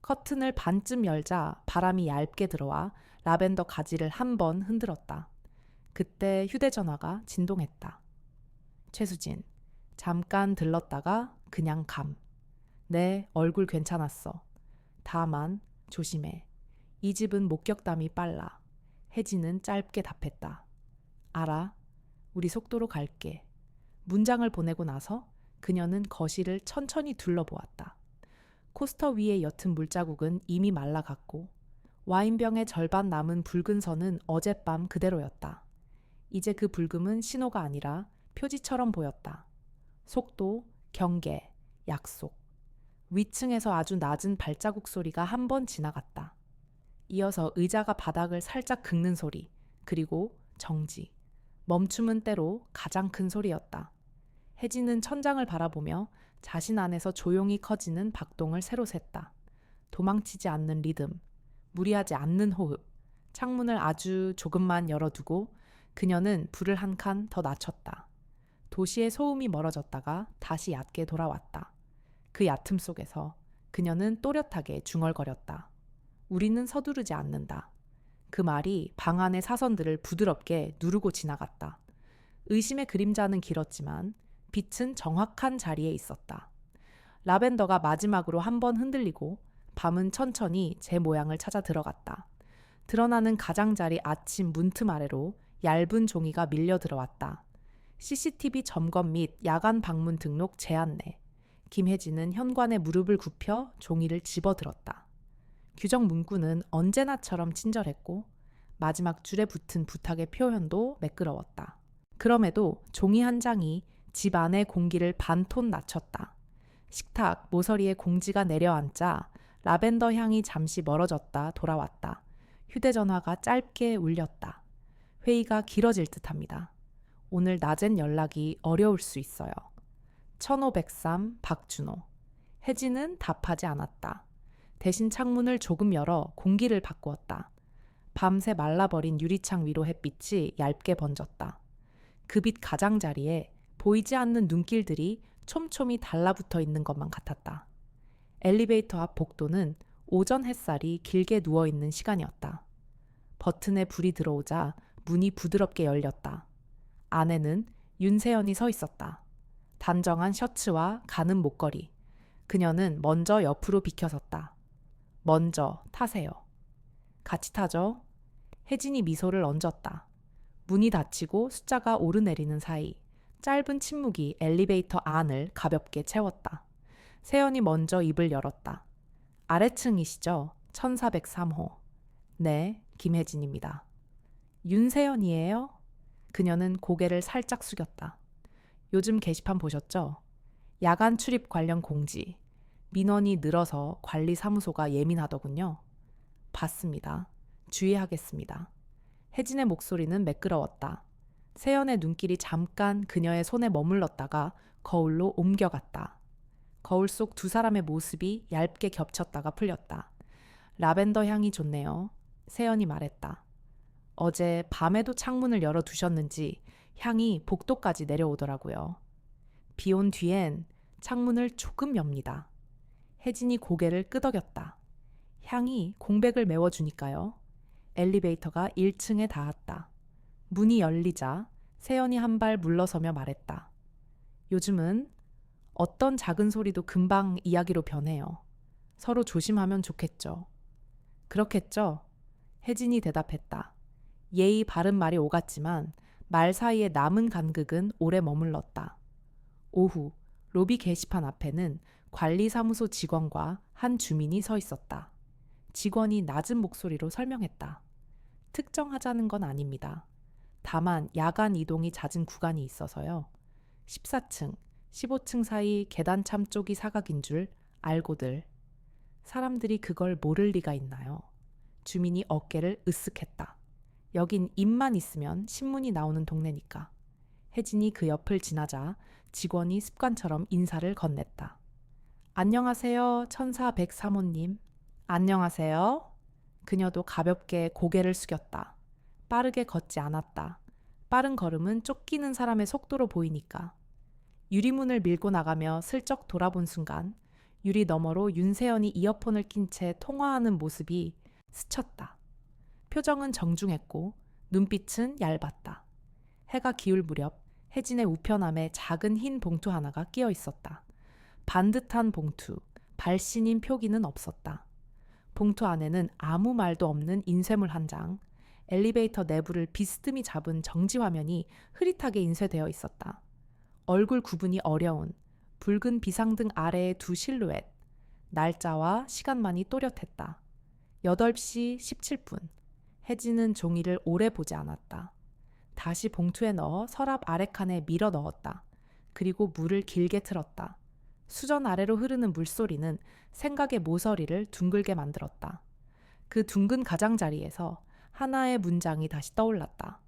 커튼을 반쯤 열자 바람이 얇게 들어와 라벤더 가지를 한 번 흔들었다. 그때 휴대전화가 진동했다. 최수진, 잠깐 들렀다가 그냥 감. 내 얼굴 괜찮았어. 다만 조심해. 이 집은 목격담이 빨라. 혜진은 짧게 답했다. 알아. 우리 속도로 갈게. 문장을 보내고 나서 그녀는 거실을 천천히 둘러보았다. 코스터 위의 옅은 물자국은 이미 말라갔고 와인병의 절반 남은 붉은 선은 어젯밤 그대로였다. 이제 그 붉음은 신호가 아니라 표지처럼 보였다. 속도, 경계, 약속. 위층에서 아주 낮은 발자국 소리가 한 번 지나갔다. 이어서 의자가 바닥을 살짝 긁는 소리, 그리고 정지. 멈춤은 때로 가장 큰 소리였다. 혜진은 천장을 바라보며 자신 안에서 조용히 커지는 박동을 새로 셌다. 도망치지 않는 리듬, 무리하지 않는 호흡. 창문을 아주 조금만 열어두고 그녀는 불을 한 칸 더 낮췄다. 도시의 소음이 멀어졌다가 다시 얕게 돌아왔다. 그 얕음 속에서 그녀는 또렷하게 중얼거렸다. 우리는 서두르지 않는다. 그 말이 방 안의 사선들을 부드럽게 누르고 지나갔다. 의심의 그림자는 길었지만 빛은 정확한 자리에 있었다. 라벤더가 마지막으로 한 번 흔들리고 밤은 천천히 제 모양을 찾아 들어갔다. 드러나는 가장자리 아침 문틈 아래로 얇은 종이가 밀려 들어왔다. CCTV 점검 및 야간 방문 등록 제안내. 김혜진은 현관에 무릎을 굽혀 종이를 집어들었다. 규정 문구는 언제나처럼 친절했고 마지막 줄에 붙은 부탁의 표현도 매끄러웠다. 그럼에도 종이 한 장이 집 안의 공기를 반톤 낮췄다. 식탁 모서리에 공지가 내려앉자 라벤더 향이 잠시 멀어졌다 돌아왔다. 휴대전화가 짧게 울렸다. 회의가 길어질 듯합니다. 오늘 낮엔 연락이 어려울 수 있어요. 1503 박준호. 혜진은 답하지 않았다. 대신 창문을 조금 열어 공기를 바꾸었다. 밤새 말라버린 유리창 위로 햇빛이 얇게 번졌다. 그 빛 가장자리에 보이지 않는 눈길들이 촘촘히 달라붙어 있는 것만 같았다. 엘리베이터 앞 복도는 오전 햇살이 길게 누워있는 시간이었다. 버튼에 불이 들어오자 문이 부드럽게 열렸다. 안에는 윤세연이 서 있었다. 단정한 셔츠와 가는 목걸이. 그녀는 먼저 옆으로 비켜섰다. 먼저 타세요. 같이 타죠. 혜진이 미소를 얹었다. 문이 닫히고 숫자가 오르내리는 사이 짧은 침묵이 엘리베이터 안을 가볍게 채웠다. 세연이 먼저 입을 열었다. 아래층이시죠? 1403호. 네, 김혜진입니다. 윤세연이에요? 그녀는 고개를 살짝 숙였다. 요즘 게시판 보셨죠? 야간 출입 관련 공지. 민원이 늘어서 관리사무소가 예민하더군요. 봤습니다. 주의하겠습니다. 혜진의 목소리는 매끄러웠다. 세연의 눈길이 잠깐 그녀의 손에 머물렀다가 거울로 옮겨갔다. 거울 속 두 사람의 모습이 얇게 겹쳤다가 풀렸다. 라벤더 향이 좋네요. 세연이 말했다. 어제 밤에도 창문을 열어두셨는지 향이 복도까지 내려오더라고요. 비 온 뒤엔 창문을 조금 엽니다. 혜진이 고개를 끄덕였다. 향이 공백을 메워주니까요. 엘리베이터가 1층에 닿았다. 문이 열리자 세연이 한 발 물러서며 말했다. 요즘은 어떤 작은 소리도 금방 이야기로 변해요. 서로 조심하면 좋겠죠. 그렇겠죠? 혜진이 대답했다. 예의 바른 말이 오갔지만 말 사이에 남은 간극은 오래 머물렀다. 오후 로비 게시판 앞에는 관리사무소 직원과 한 주민이 서 있었다. 직원이 낮은 목소리로 설명했다. 특정하자는 건 아닙니다. 다만 야간 이동이 잦은 구간이 있어서요. 14층, 15층 사이 계단참 쪽이 사각인 줄 알고들. 사람들이 그걸 모를 리가 있나요? 주민이 어깨를 으쓱했다. 여긴 입만 있으면 신문이 나오는 동네니까. 혜진이 그 옆을 지나자 직원이 습관처럼 인사를 건넸다. 안녕하세요, 1403호님. 안녕하세요. 그녀도 가볍게 고개를 숙였다. 빠르게 걷지 않았다. 빠른 걸음은 쫓기는 사람의 속도로 보이니까. 유리문을 밀고 나가며 슬쩍 돌아본 순간 유리 너머로 윤세연이 이어폰을 낀 채 통화하는 모습이 스쳤다. 표정은 정중했고 눈빛은 얇았다. 해가 기울 무렵 혜진의 우편함에 작은 흰 봉투 하나가 끼어 있었다. 반듯한 봉투, 발신인 표기는 없었다. 봉투 안에는 아무 말도 없는 인쇄물 한 장, 엘리베이터 내부를 비스듬히 잡은 정지 화면이 흐릿하게 인쇄되어 있었다. 얼굴 구분이 어려운 붉은 비상등 아래의 두 실루엣, 날짜와 시간만이 또렷했다. 8시 17분. 혜진은 종이를 오래 보지 않았다. 다시 봉투에 넣어 서랍 아래칸에 밀어 넣었다. 그리고 물을 길게 틀었다. 수전 아래로 흐르는 물소리는 생각의 모서리를 둥글게 만들었다. 그 둥근 가장자리에서 하나의 문장이 다시 떠올랐다.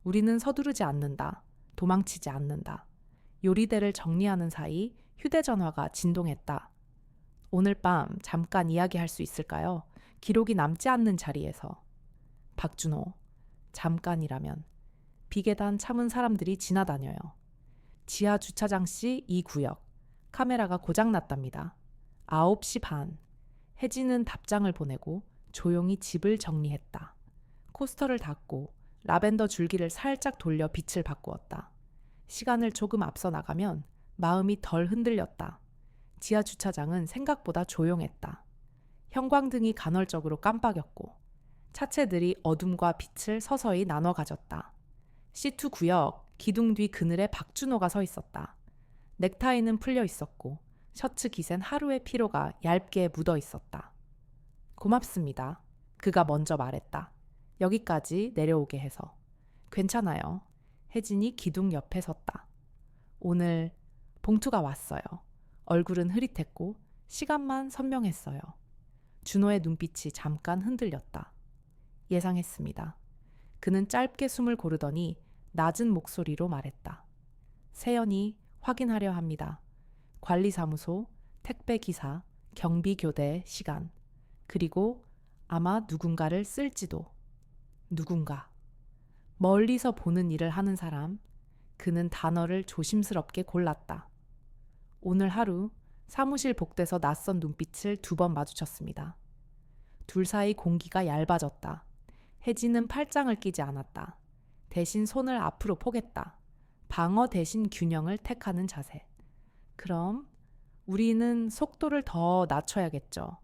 우리는 서두르지 않는다. 도망치지 않는다. 요리대를 정리하는 사이 휴대전화가 진동했다. 오늘 밤 잠깐 이야기할 수 있을까요? 기록이 남지 않는 자리에서. 박준호. 잠깐이라면. 비계단 참은 사람들이 지나다녀요. 지하 주차장 씨 이 구역. 카메라가 고장났답니다. 9시 반. 혜진은 답장을 보내고 조용히 집을 정리했다. 코스터를 닫고 라벤더 줄기를 살짝 돌려 빛을 바꾸었다. 시간을 조금 앞서 나가면 마음이 덜 흔들렸다. 지하 주차장은 생각보다 조용했다. 형광등이 간헐적으로 깜빡였고 차체들이 어둠과 빛을 서서히 나눠 가졌다. C2 구역 기둥 뒤 그늘에 박준호가 서 있었다. 넥타이는 풀려 있었고 셔츠 깃엔 하루의 피로가 얇게 묻어 있었다. 고맙습니다. 그가 먼저 말했다. 여기까지 내려오게 해서. 괜찮아요. 혜진이 기둥 옆에 섰다. 오늘 봉투가 왔어요. 얼굴은 흐릿했고 시간만 선명했어요. 준호의 눈빛이 잠깐 흔들렸다. 예상했습니다. 그는 짧게 숨을 고르더니 낮은 목소리로 말했다. 세연이 확인하려 합니다. 관리사무소, 택배기사, 경비교대 시간, 그리고 아마 누군가를 쓸지도. 누군가. 멀리서 보는 일을 하는 사람. 그는 단어를 조심스럽게 골랐다. 오늘 하루 사무실 복도에서 낯선 눈빛을 2번 마주쳤습니다. 둘 사이 공기가 얇아졌다. 혜진은 팔짱을 끼지 않았다. 대신 손을 앞으로 포겠다. 방어 대신 균형을 택하는 자세. 그럼 우리는 속도를 더 낮춰야겠죠.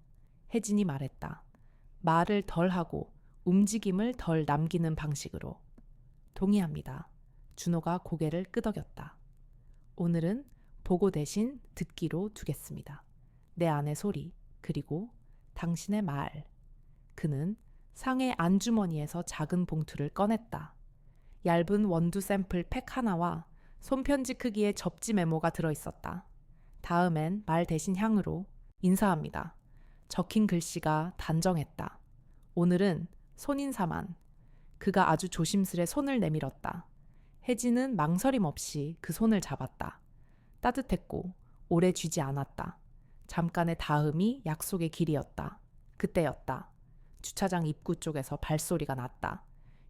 혜진이 말했다. 말을 덜 하고 움직임을 덜 남기는 방식으로. 동의합니다. 준호가 고개를 끄덕였다. 오늘은 보고 대신 듣기로 두겠습니다. 내 안의 소리, 그리고 당신의 말. 그는 상의 안주머니에서 작은 봉투를 꺼냈다. 얇은 원두 샘플 팩 하나와 손편지 크기의 접지 메모가 들어있었다. 다음엔 말 대신 향으로 인사합니다. 적힌 글씨가 단정했다. 오늘은 손인사만. 그가 아주 조심스레 손을 내밀었다. 혜진은 망설임 없이 그 손을 잡았다. 따뜻했고 오래 쥐지 않았다. 잠깐의 다음이 약속의 길이었다. 그때였다. 주차장 입구 쪽에서 발소리가 났다.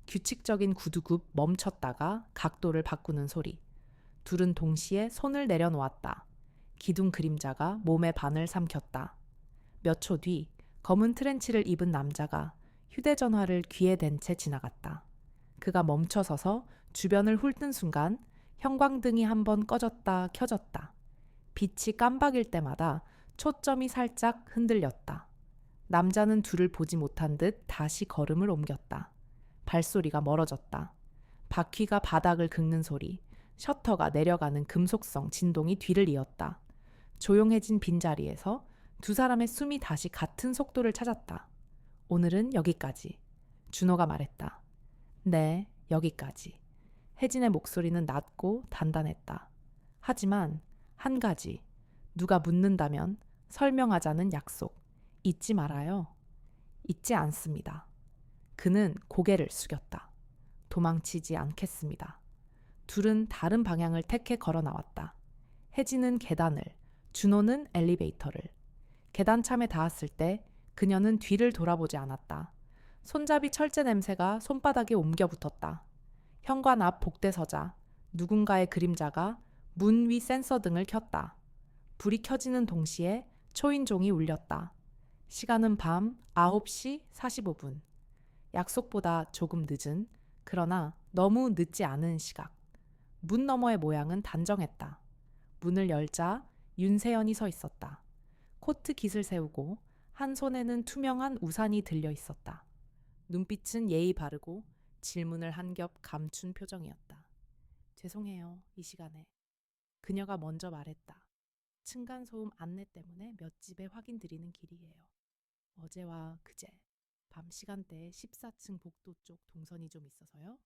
규칙적인 구두굽 멈췄다가 각도를 바꾸는 소리. 둘은 동시에 손을 내려놓았다. 기둥 그림자가 몸의 반을 삼켰다. 몇 초 뒤 검은 트렌치를 입은 남자가 휴대전화를 귀에 댄 채 지나갔다. 그가 멈춰서서 주변을 훑는 순간 형광등이 한번 꺼졌다 켜졌다. 빛이 깜박일 때마다 초점이 살짝 흔들렸다. 남자는 둘을 보지 못한 듯 다시 걸음을 옮겼다. 발소리가 멀어졌다. 바퀴가 바닥을 긁는 소리, 셔터가 내려가는 금속성 진동이 뒤를 이었다. 조용해진 빈자리에서 두 사람의 숨이 다시 같은 속도를 찾았다. 오늘은 여기까지. 준호가 말했다. 네, 여기까지. 혜진의 목소리는 낮고 단단했다. 하지만 한 가지. 누가 묻는다면 설명하자는 약속. 잊지 말아요. 잊지 않습니다. 그는 고개를 숙였다. 도망치지 않겠습니다. 둘은 다른 방향을 택해 걸어 나왔다. 혜진은 계단을, 준호는 엘리베이터를. 계단참에 닿았을 때 그녀는 뒤를 돌아보지 않았다. 손잡이 철제 냄새가 손바닥에 옮겨 붙었다. 현관 앞 복대서자, 누군가의 그림자가 문 위 센서 등을 켰다. 불이 켜지는 동시에 초인종이 울렸다. 시간은 밤 9시 45분. 약속보다 조금 늦은, 그러나 너무 늦지 않은 시각. 문 너머의 모양은 단정했다. 문을 열자 윤세연이 서 있었다. 코트 깃을 세우고 한 손에는 투명한 우산이 들려 있었다. 눈빛은 예의 바르고 질문을 한 겹 감춘 표정이었다. 죄송해요, 이 시간에. 그녀가 먼저 말했다. 층간소음 안내 때문에 몇 집에 확인 드리는 길이에요. 어제와 그제, 밤 시간대에 14층 복도 쪽 동선이 좀 있어서요.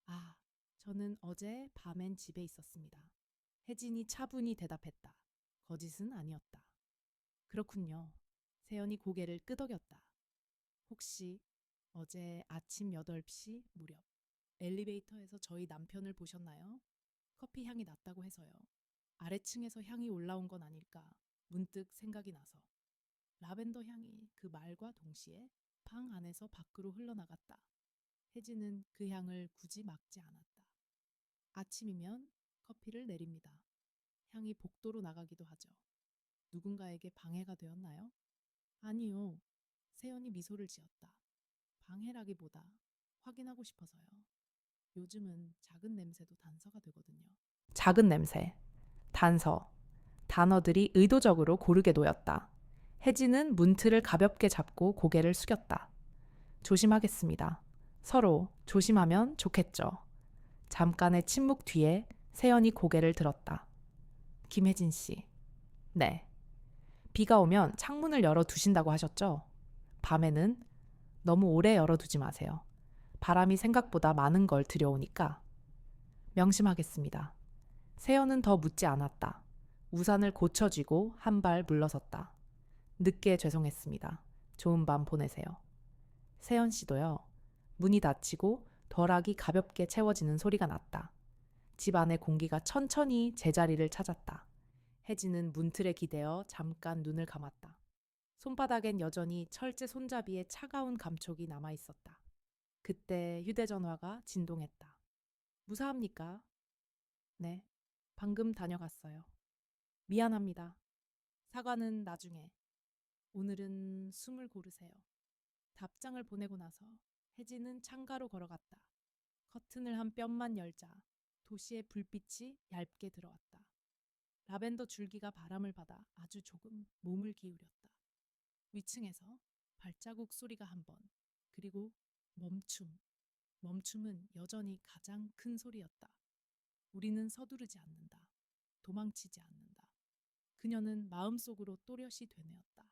아, 저는 어제 밤엔 집에 있었습니다. 혜진이 차분히 대답했다. 거짓은 아니었다. 그렇군요. 세연이 고개를 끄덕였다. 혹시 어제 아침 8시 무렵 엘리베이터에서 저희 남편을 보셨나요? 커피 향이 났다고 해서요. 아래층에서 향이 올라온 건 아닐까 문득 생각이 나서. 라벤더 향이 그 말과 동시에 방 안에서 밖으로 흘러나갔다. 혜진은 그 향을 굳이 막지 않았다. 아침이면 커피를 내립니다. 향이 복도로 나가기도 하죠. 누군가에게 방해가 되었나요? 아니요. 세연이 미소를 지었다. 방해라기보다 확인하고 싶어서요. 요즘은 작은 냄새도 단서가 되거든요. 작은 냄새, 단서. 단어들이 의도적으로 고르게 놓였다. 혜진은 문틀을 가볍게 잡고 고개를 숙였다. 조심하겠습니다. 서로 조심하면 좋겠죠. 잠깐의 침묵 뒤에 세연이 고개를 들었다. 김혜진 씨. 네. 비가 오면 창문을 열어 두신다고 하셨죠? 밤에는 너무 오래 열어두지 마세요. 바람이 생각보다 많은 걸 들여오니까. 명심하겠습니다. 세연은 더 묻지 않았다. 우산을 고쳐쥐고 한 발 물러섰다. 늦게 죄송했습니다. 좋은 밤 보내세요. 세연 씨도요. 문이 닫히고 덜하기 가볍게 채워지는 소리가 났다. 집 안의 공기가 천천히 제자리를 찾았다. 혜진은 문틀에 기대어 잠깐 눈을 감았다. 손바닥엔 여전히 철제 손잡이에 차가운 감촉이 남아있었다. 그때 휴대전화가 진동했다. 무사합니까? 네, 방금 다녀갔어요. 미안합니다. 사과는 나중에. 오늘은 숨을 고르세요. 답장을 보내고 나서 혜진은 창가로 걸어갔다. 커튼을 한 뼘만 열자 도시의 불빛이 얇게 들어왔다. 라벤더 줄기가 바람을 받아 아주 조금 몸을 기울였다. 위층에서 발자국 소리가 한 번, 그리고 멈춤. 멈춤은 여전히 가장 큰 소리였다. 우리는 서두르지 않는다. 도망치지 않는다. 그녀는 마음속으로 또렷이 되뇌었다.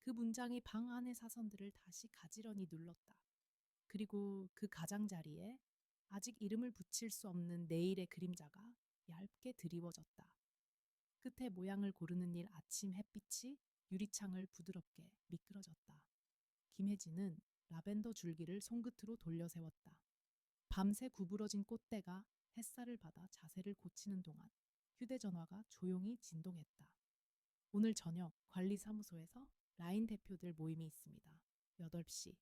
그 문장이 방 안의 사선들을 다시 가지런히 눌렀다. 그리고 그 가장자리에 아직 이름을 붙일 수 없는 내일의 그림자가 얇게 드리워졌다. 끝에 모양을 고르는 일 아침 햇빛이 유리창을 부드럽게 미끄러졌다. 김혜진은 라벤더 줄기를 손끝으로 돌려 세웠다. 밤새 구부러진 꽃대가 햇살을 받아 자세를 고치는 동안 휴대전화가 조용히 진동했다. 오늘 저녁 관리사무소에서 라인 대표들 모임이 있습니다. 8시.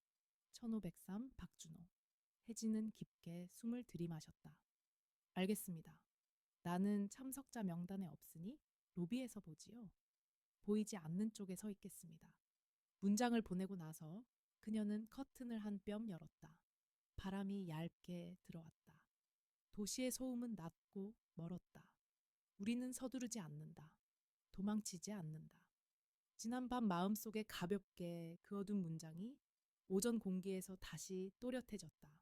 1503 박준호. 혜진은 깊게 숨을 들이마셨다. 알겠습니다. 나는 참석자 명단에 없으니 로비에서 보지요. 보이지 않는 쪽에 서 있겠습니다. 문장을 보내고 나서 그녀는 커튼을 한 뼘 열었다. 바람이 얇게 들어왔다. 도시의 소음은 낮고 멀었다. 우리는 서두르지 않는다. 도망치지 않는다. 지난밤 마음속에 가볍게 그어둔 문장이 오전 공기에서 다시 또렷해졌다.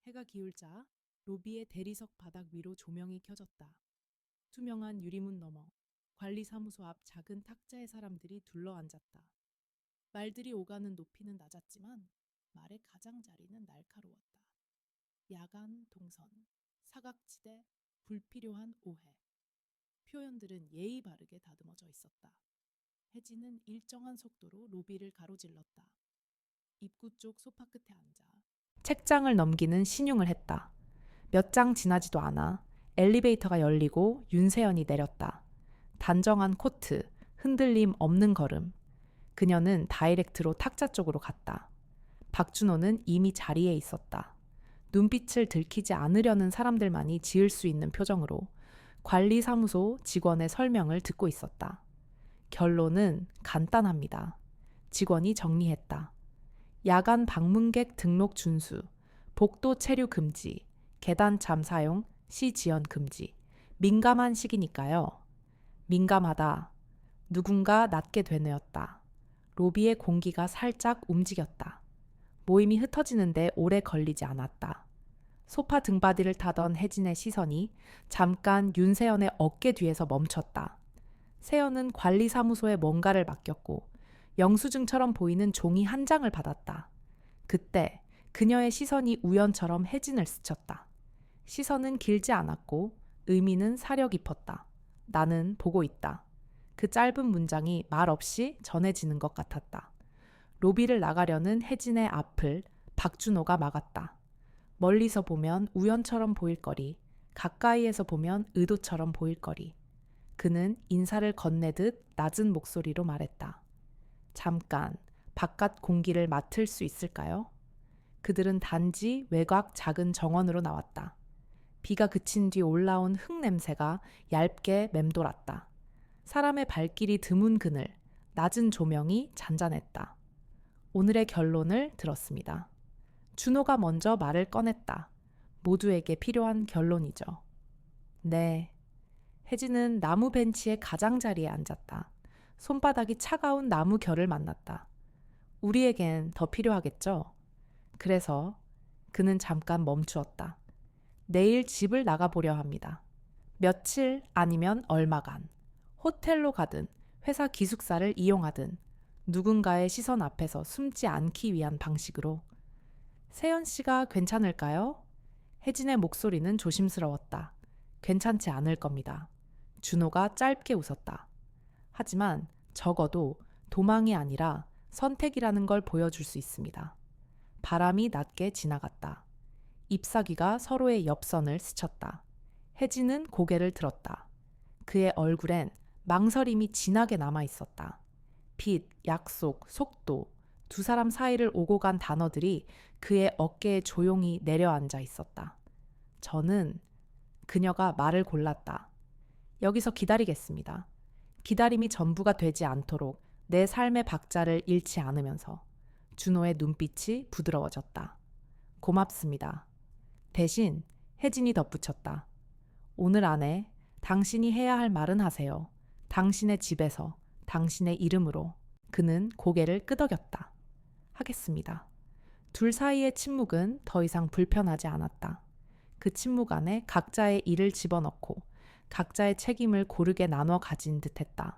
해가 기울자 로비의 대리석 바닥 위로 조명이 켜졌다. 투명한 유리문 너머 관리사무소 앞 작은 탁자의 사람들이 둘러앉았다. 말들이 오가는 높이는 낮았지만 말의 가장자리는 날카로웠다. 야간 동선, 사각지대, 불필요한 오해. 표현들은 예의 바르게 다듬어져 있었다. 혜진은 일정한 속도로 로비를 가로질렀다. 입구 쪽 소파 끝에 앉아 책장을 넘기는 신용을 했다. 몇 장 지나지도 않아 엘리베이터가 열리고 윤세연이 내렸다. 단정한 코트, 흔들림 없는 걸음. 그녀는 다이렉트로 탁자 쪽으로 갔다. 박준호는 이미 자리에 있었다. 눈빛을 들키지 않으려는 사람들만이 지을 수 있는 표정으로 관리사무소 직원의 설명을 듣고 있었다. 결론은 간단합니다. 직원이 정리했다. 야간 방문객 등록 준수, 복도 체류 금지, 계단 잠 사용, 시 지연 금지. 민감한 시기니까요. 민감하다. 누군가 낮게 되뇌었다. 로비의 공기가 살짝 움직였다. 모임이 흩어지는데 오래 걸리지 않았다. 소파 등받이를 타던 혜진의 시선이 잠깐 윤세연의 어깨 뒤에서 멈췄다. 세연은 관리사무소에 뭔가를 맡겼고 영수증처럼 보이는 종이 한 장을 받았다. 그때 그녀의 시선이 우연처럼 혜진을 스쳤다. 시선은 길지 않았고 의미는 사려 깊었다. 나는 보고 있다. 그 짧은 문장이 말 없이 전해지는 것 같았다. 로비를 나가려는 혜진의 앞을 박준호가 막았다. 멀리서 보면 우연처럼 보일 거리, 가까이에서 보면 의도처럼 보일 거리. 그는 인사를 건네듯 낮은 목소리로 말했다. 잠깐, 바깥 공기를 맡을 수 있을까요? 그들은 단지 외곽 작은 정원으로 나왔다. 비가 그친 뒤 올라온 흙 냄새가 얇게 맴돌았다. 사람의 발길이 드문 그늘, 낮은 조명이 잔잔했다. 오늘의 결론을 들었습니다. 준호가 먼저 말을 꺼냈다. 모두에게 필요한 결론이죠. 네. 혜진은 나무 벤치의 가장자리에 앉았다. 손바닥이 차가운 나무 결을 만났다. 우리에겐 더 필요하겠죠? 그래서 그는 잠깐 멈추었다. 내일 집을 나가보려 합니다. 며칠 아니면 얼마간. 호텔로 가든 회사 기숙사를 이용하든 누군가의 시선 앞에서 숨지 않기 위한 방식으로. 세연 씨가 괜찮을까요? 혜진의 목소리는 조심스러웠다. 괜찮지 않을 겁니다. 준호가 짧게 웃었다. 하지만 적어도 도망이 아니라 선택이라는 걸 보여줄 수 있습니다. 바람이 낮게 지나갔다. 잎사귀가 서로의 옆선을 스쳤다. 혜진은 고개를 들었다. 그의 얼굴엔 망설임이 진하게 남아 있었다. 빛, 약속, 속도, 두 사람 사이를 오고 간 단어들이 그의 어깨에 조용히 내려앉아 있었다. 저는 그녀가 말을 골랐다. 여기서 기다리겠습니다. 기다림이 전부가 되지 않도록 내 삶의 박자를 잃지 않으면서. 준호의 눈빛이 부드러워졌다. 고맙습니다. 대신 혜진이 덧붙였다. 오늘 안에 당신이 해야 할 말은 하세요. 당신의 집에서, 당신의 이름으로. 그는 고개를 끄덕였다. 하겠습니다. 둘 사이의 침묵은 더 이상 불편하지 않았다. 그 침묵 안에 각자의 일을 집어넣고 각자의 책임을 고르게 나눠 가진 듯했다.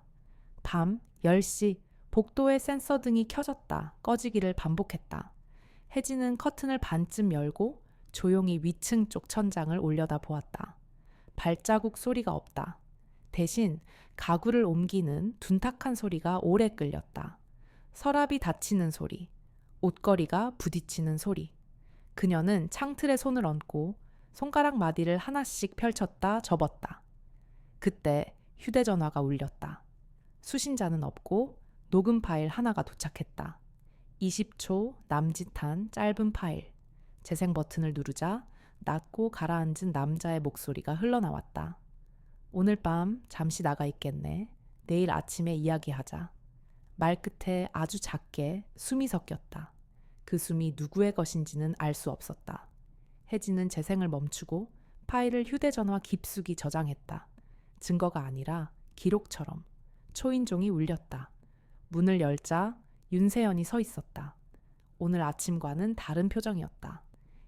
밤 10시 복도의 센서 등이 켜졌다 꺼지기를 반복했다. 혜진은 커튼을 반쯤 열고 조용히 위층 쪽 천장을 올려다 보았다. 발자국 소리가 없다. 대신 가구를 옮기는 둔탁한 소리가 오래 끌렸다. 서랍이 닫히는 소리, 옷걸이가 부딪히는 소리. 그녀는 창틀에 손을 얹고 손가락 마디를 하나씩 펼쳤다 접었다. 그때 휴대전화가 울렸다. 수신자는 없고 녹음 파일 하나가 도착했다. 20초 남짓한 짧은 파일. 재생 버튼을 누르자 낮고 가라앉은 남자의 목소리가 흘러나왔다. 오늘 밤 잠시 나가 있겠네. 내일 아침에 이야기하자. 말끝에 아주 작게 숨이 섞였다. 그 숨이 누구의 것인지는 알 수 없었다. 혜진은 재생을 멈추고 파일을 휴대전화 깊숙이 저장했다. 증거가 아니라 기록처럼. 초인종이 울렸다. 문을 열자 윤세연이 서 있었다. 오늘 아침과는 다른 표정이었다.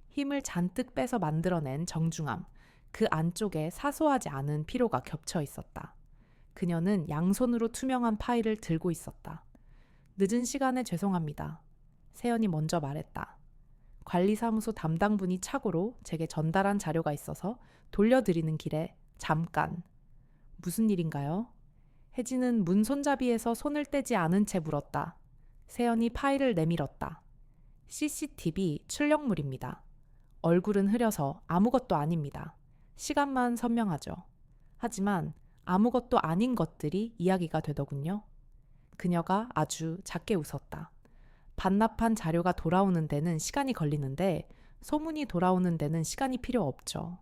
힘을 잔뜩 빼서 만들어낸 정중함, 그 안쪽에 사소하지 않은 피로가 겹쳐 있었다. 그녀는 양손으로 투명한 파일을 들고 있었다. 늦은 시간에 죄송합니다. 세연이 먼저 말했다. 관리사무소 담당분이 착오로 제게 전달한 자료가 있어서 돌려드리는 길에 잠깐. 무슨 일인가요? 혜진은 문 손잡이에서 손을 떼지 않은 채 물었다. 세연이 파일을 내밀었다. CCTV 출력물입니다. 얼굴은 흐려서 아무것도 아닙니다. 시간만 선명하죠. 하지만 아무것도 아닌 것들이 이야기가 되더군요. 그녀가 아주 작게 웃었다. 반납한 자료가 돌아오는 데는 시간이 걸리는데 소문이 돌아오는 데는 시간이 필요 없죠.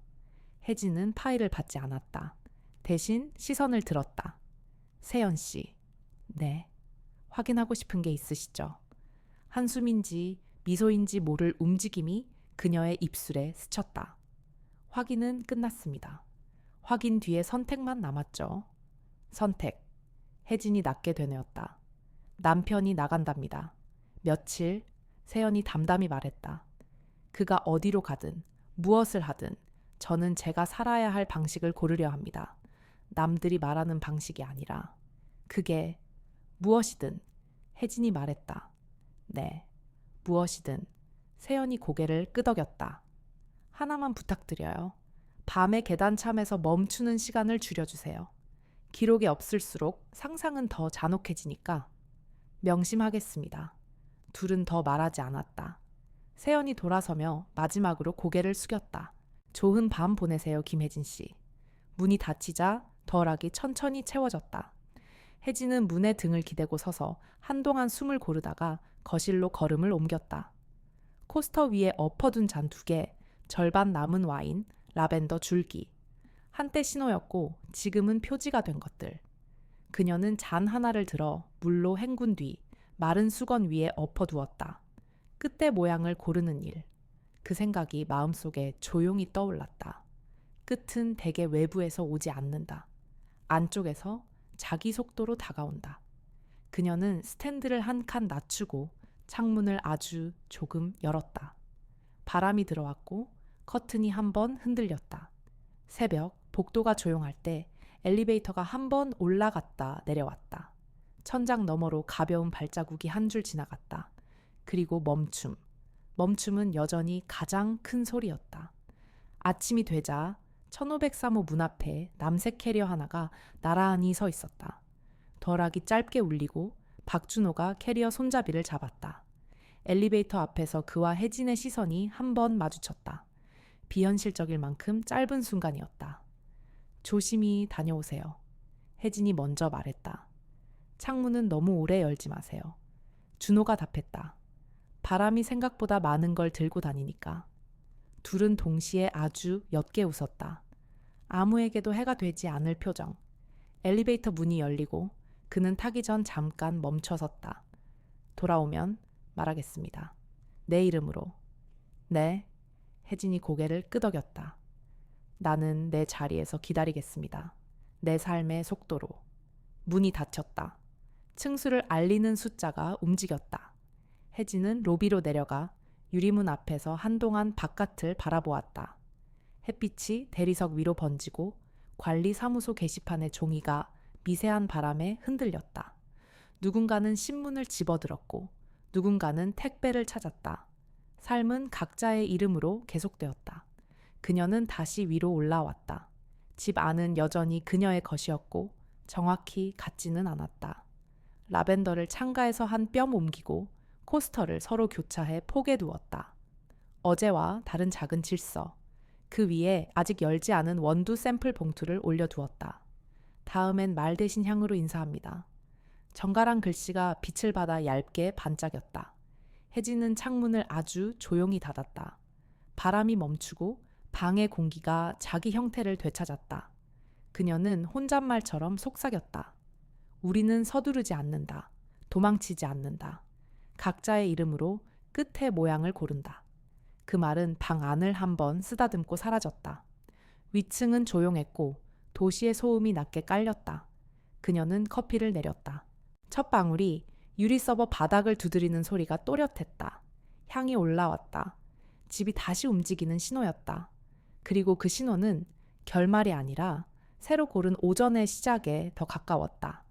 혜진은 파일을 받지 않았다. 대신 시선을 들었다. 세연 씨. 네. 확인하고 싶은 게 있으시죠? 한숨인지 미소인지 모를 움직임이 그녀의 입술에 스쳤다. 확인은 끝났습니다. 확인 뒤에 선택만 남았죠. 선택. 혜진이 낮게 되뇌었다. 남편이 나간답니다. 며칠, 세연이 담담히 말했다. 그가 어디로 가든 무엇을 하든 저는 제가 살아야 할 방식을 고르려 합니다. 남들이 말하는 방식이 아니라. 그게 무엇이든. 혜진이 말했다. 네, 무엇이든. 세연이 고개를 끄덕였다. 하나만 부탁드려요. 밤에 계단참에서 멈추는 시간을 줄여주세요. 기록이 없을수록 상상은 더 잔혹해지니까. 명심하겠습니다. 둘은 더 말하지 않았다. 세연이 돌아서며 마지막으로 고개를 숙였다. 좋은 밤 보내세요, 김혜진 씨. 문이 닫히자 덜하기 천천히 채워졌다. 혜진은 문에 등을 기대고 서서 한동안 숨을 고르다가 거실로 걸음을 옮겼다. 코스터 위에 엎어둔 잔 2개, 절반 남은 와인, 라벤더 줄기. 한때 신호였고 지금은 표지가 된 것들. 그녀는 잔 하나를 들어 물로 헹군 뒤 마른 수건 위에 엎어두었다. 끝의 모양을 고르는 일. 그 생각이 마음속에 조용히 떠올랐다. 끝은 대개 외부에서 오지 않는다. 안쪽에서 자기 속도로 다가온다. 그녀는 스탠드를 한 칸 낮추고 창문을 아주 조금 열었다. 바람이 들어왔고 커튼이 한 번 흔들렸다. 새벽 복도가 조용할 때 엘리베이터가 한 번 올라갔다 내려왔다. 천장 너머로 가벼운 발자국이 한 줄 지나갔다. 그리고 멈춤. 멈춤은 여전히 가장 큰 소리였다. 아침이 되자 1503호 문 앞에 남색 캐리어 하나가 나란히 서 있었다. 덜하기 짧게 울리고 박준호가 캐리어 손잡이를 잡았다. 엘리베이터 앞에서 그와 혜진의 시선이 한 번 마주쳤다. 비현실적일 만큼 짧은 순간이었다. 조심히 다녀오세요. 혜진이 먼저 말했다. 창문은 너무 오래 열지 마세요. 준호가 답했다. 바람이 생각보다 많은 걸 들고 다니니까. 둘은 동시에 아주 옅게 웃었다. 아무에게도 해가 되지 않을 표정. 엘리베이터 문이 열리고 그는 타기 전 잠깐 멈춰섰다. 돌아오면 말하겠습니다. 내 이름으로. 네. 혜진이 고개를 끄덕였다. 나는 내 자리에서 기다리겠습니다. 내 삶의 속도로. 문이 닫혔다. 층수를 알리는 숫자가 움직였다. 혜진은 로비로 내려가 유리문 앞에서 한동안 바깥을 바라보았다. 햇빛이 대리석 위로 번지고 관리사무소 게시판의 종이가 미세한 바람에 흔들렸다. 누군가는 신문을 집어들었고 누군가는 택배를 찾았다. 삶은 각자의 이름으로 계속되었다. 그녀는 다시 위로 올라왔다. 집 안은 여전히 그녀의 것이었고 정확히 같지는 않았다. 라벤더를 창가에서 한 뼘 옮기고 코스터를 서로 교차해 폭에 두었다. 어제와 다른 작은 질서. 그 위에 아직 열지 않은 원두 샘플 봉투를 올려두었다. 다음엔 말 대신 향으로 인사합니다. 정갈한 글씨가 빛을 받아 얇게 반짝였다. 혜진은 창문을 아주 조용히 닫았다. 바람이 멈추고 방의 공기가 자기 형태를 되찾았다. 그녀는 혼잣말처럼 속삭였다. 우리는 서두르지 않는다. 도망치지 않는다. 각자의 이름으로 끝의 모양을 고른다. 그 말은 방 안을 한번 쓰다듬고 사라졌다. 위층은 조용했고 도시의 소음이 낮게 깔렸다. 그녀는 커피를 내렸다. 첫 방울이 유리 서버 바닥을 두드리는 소리가 또렷했다. 향이 올라왔다. 집이 다시 움직이는 신호였다. 그리고 그 신호는 결말이 아니라 새로 고른 오전의 시작에 더 가까웠다.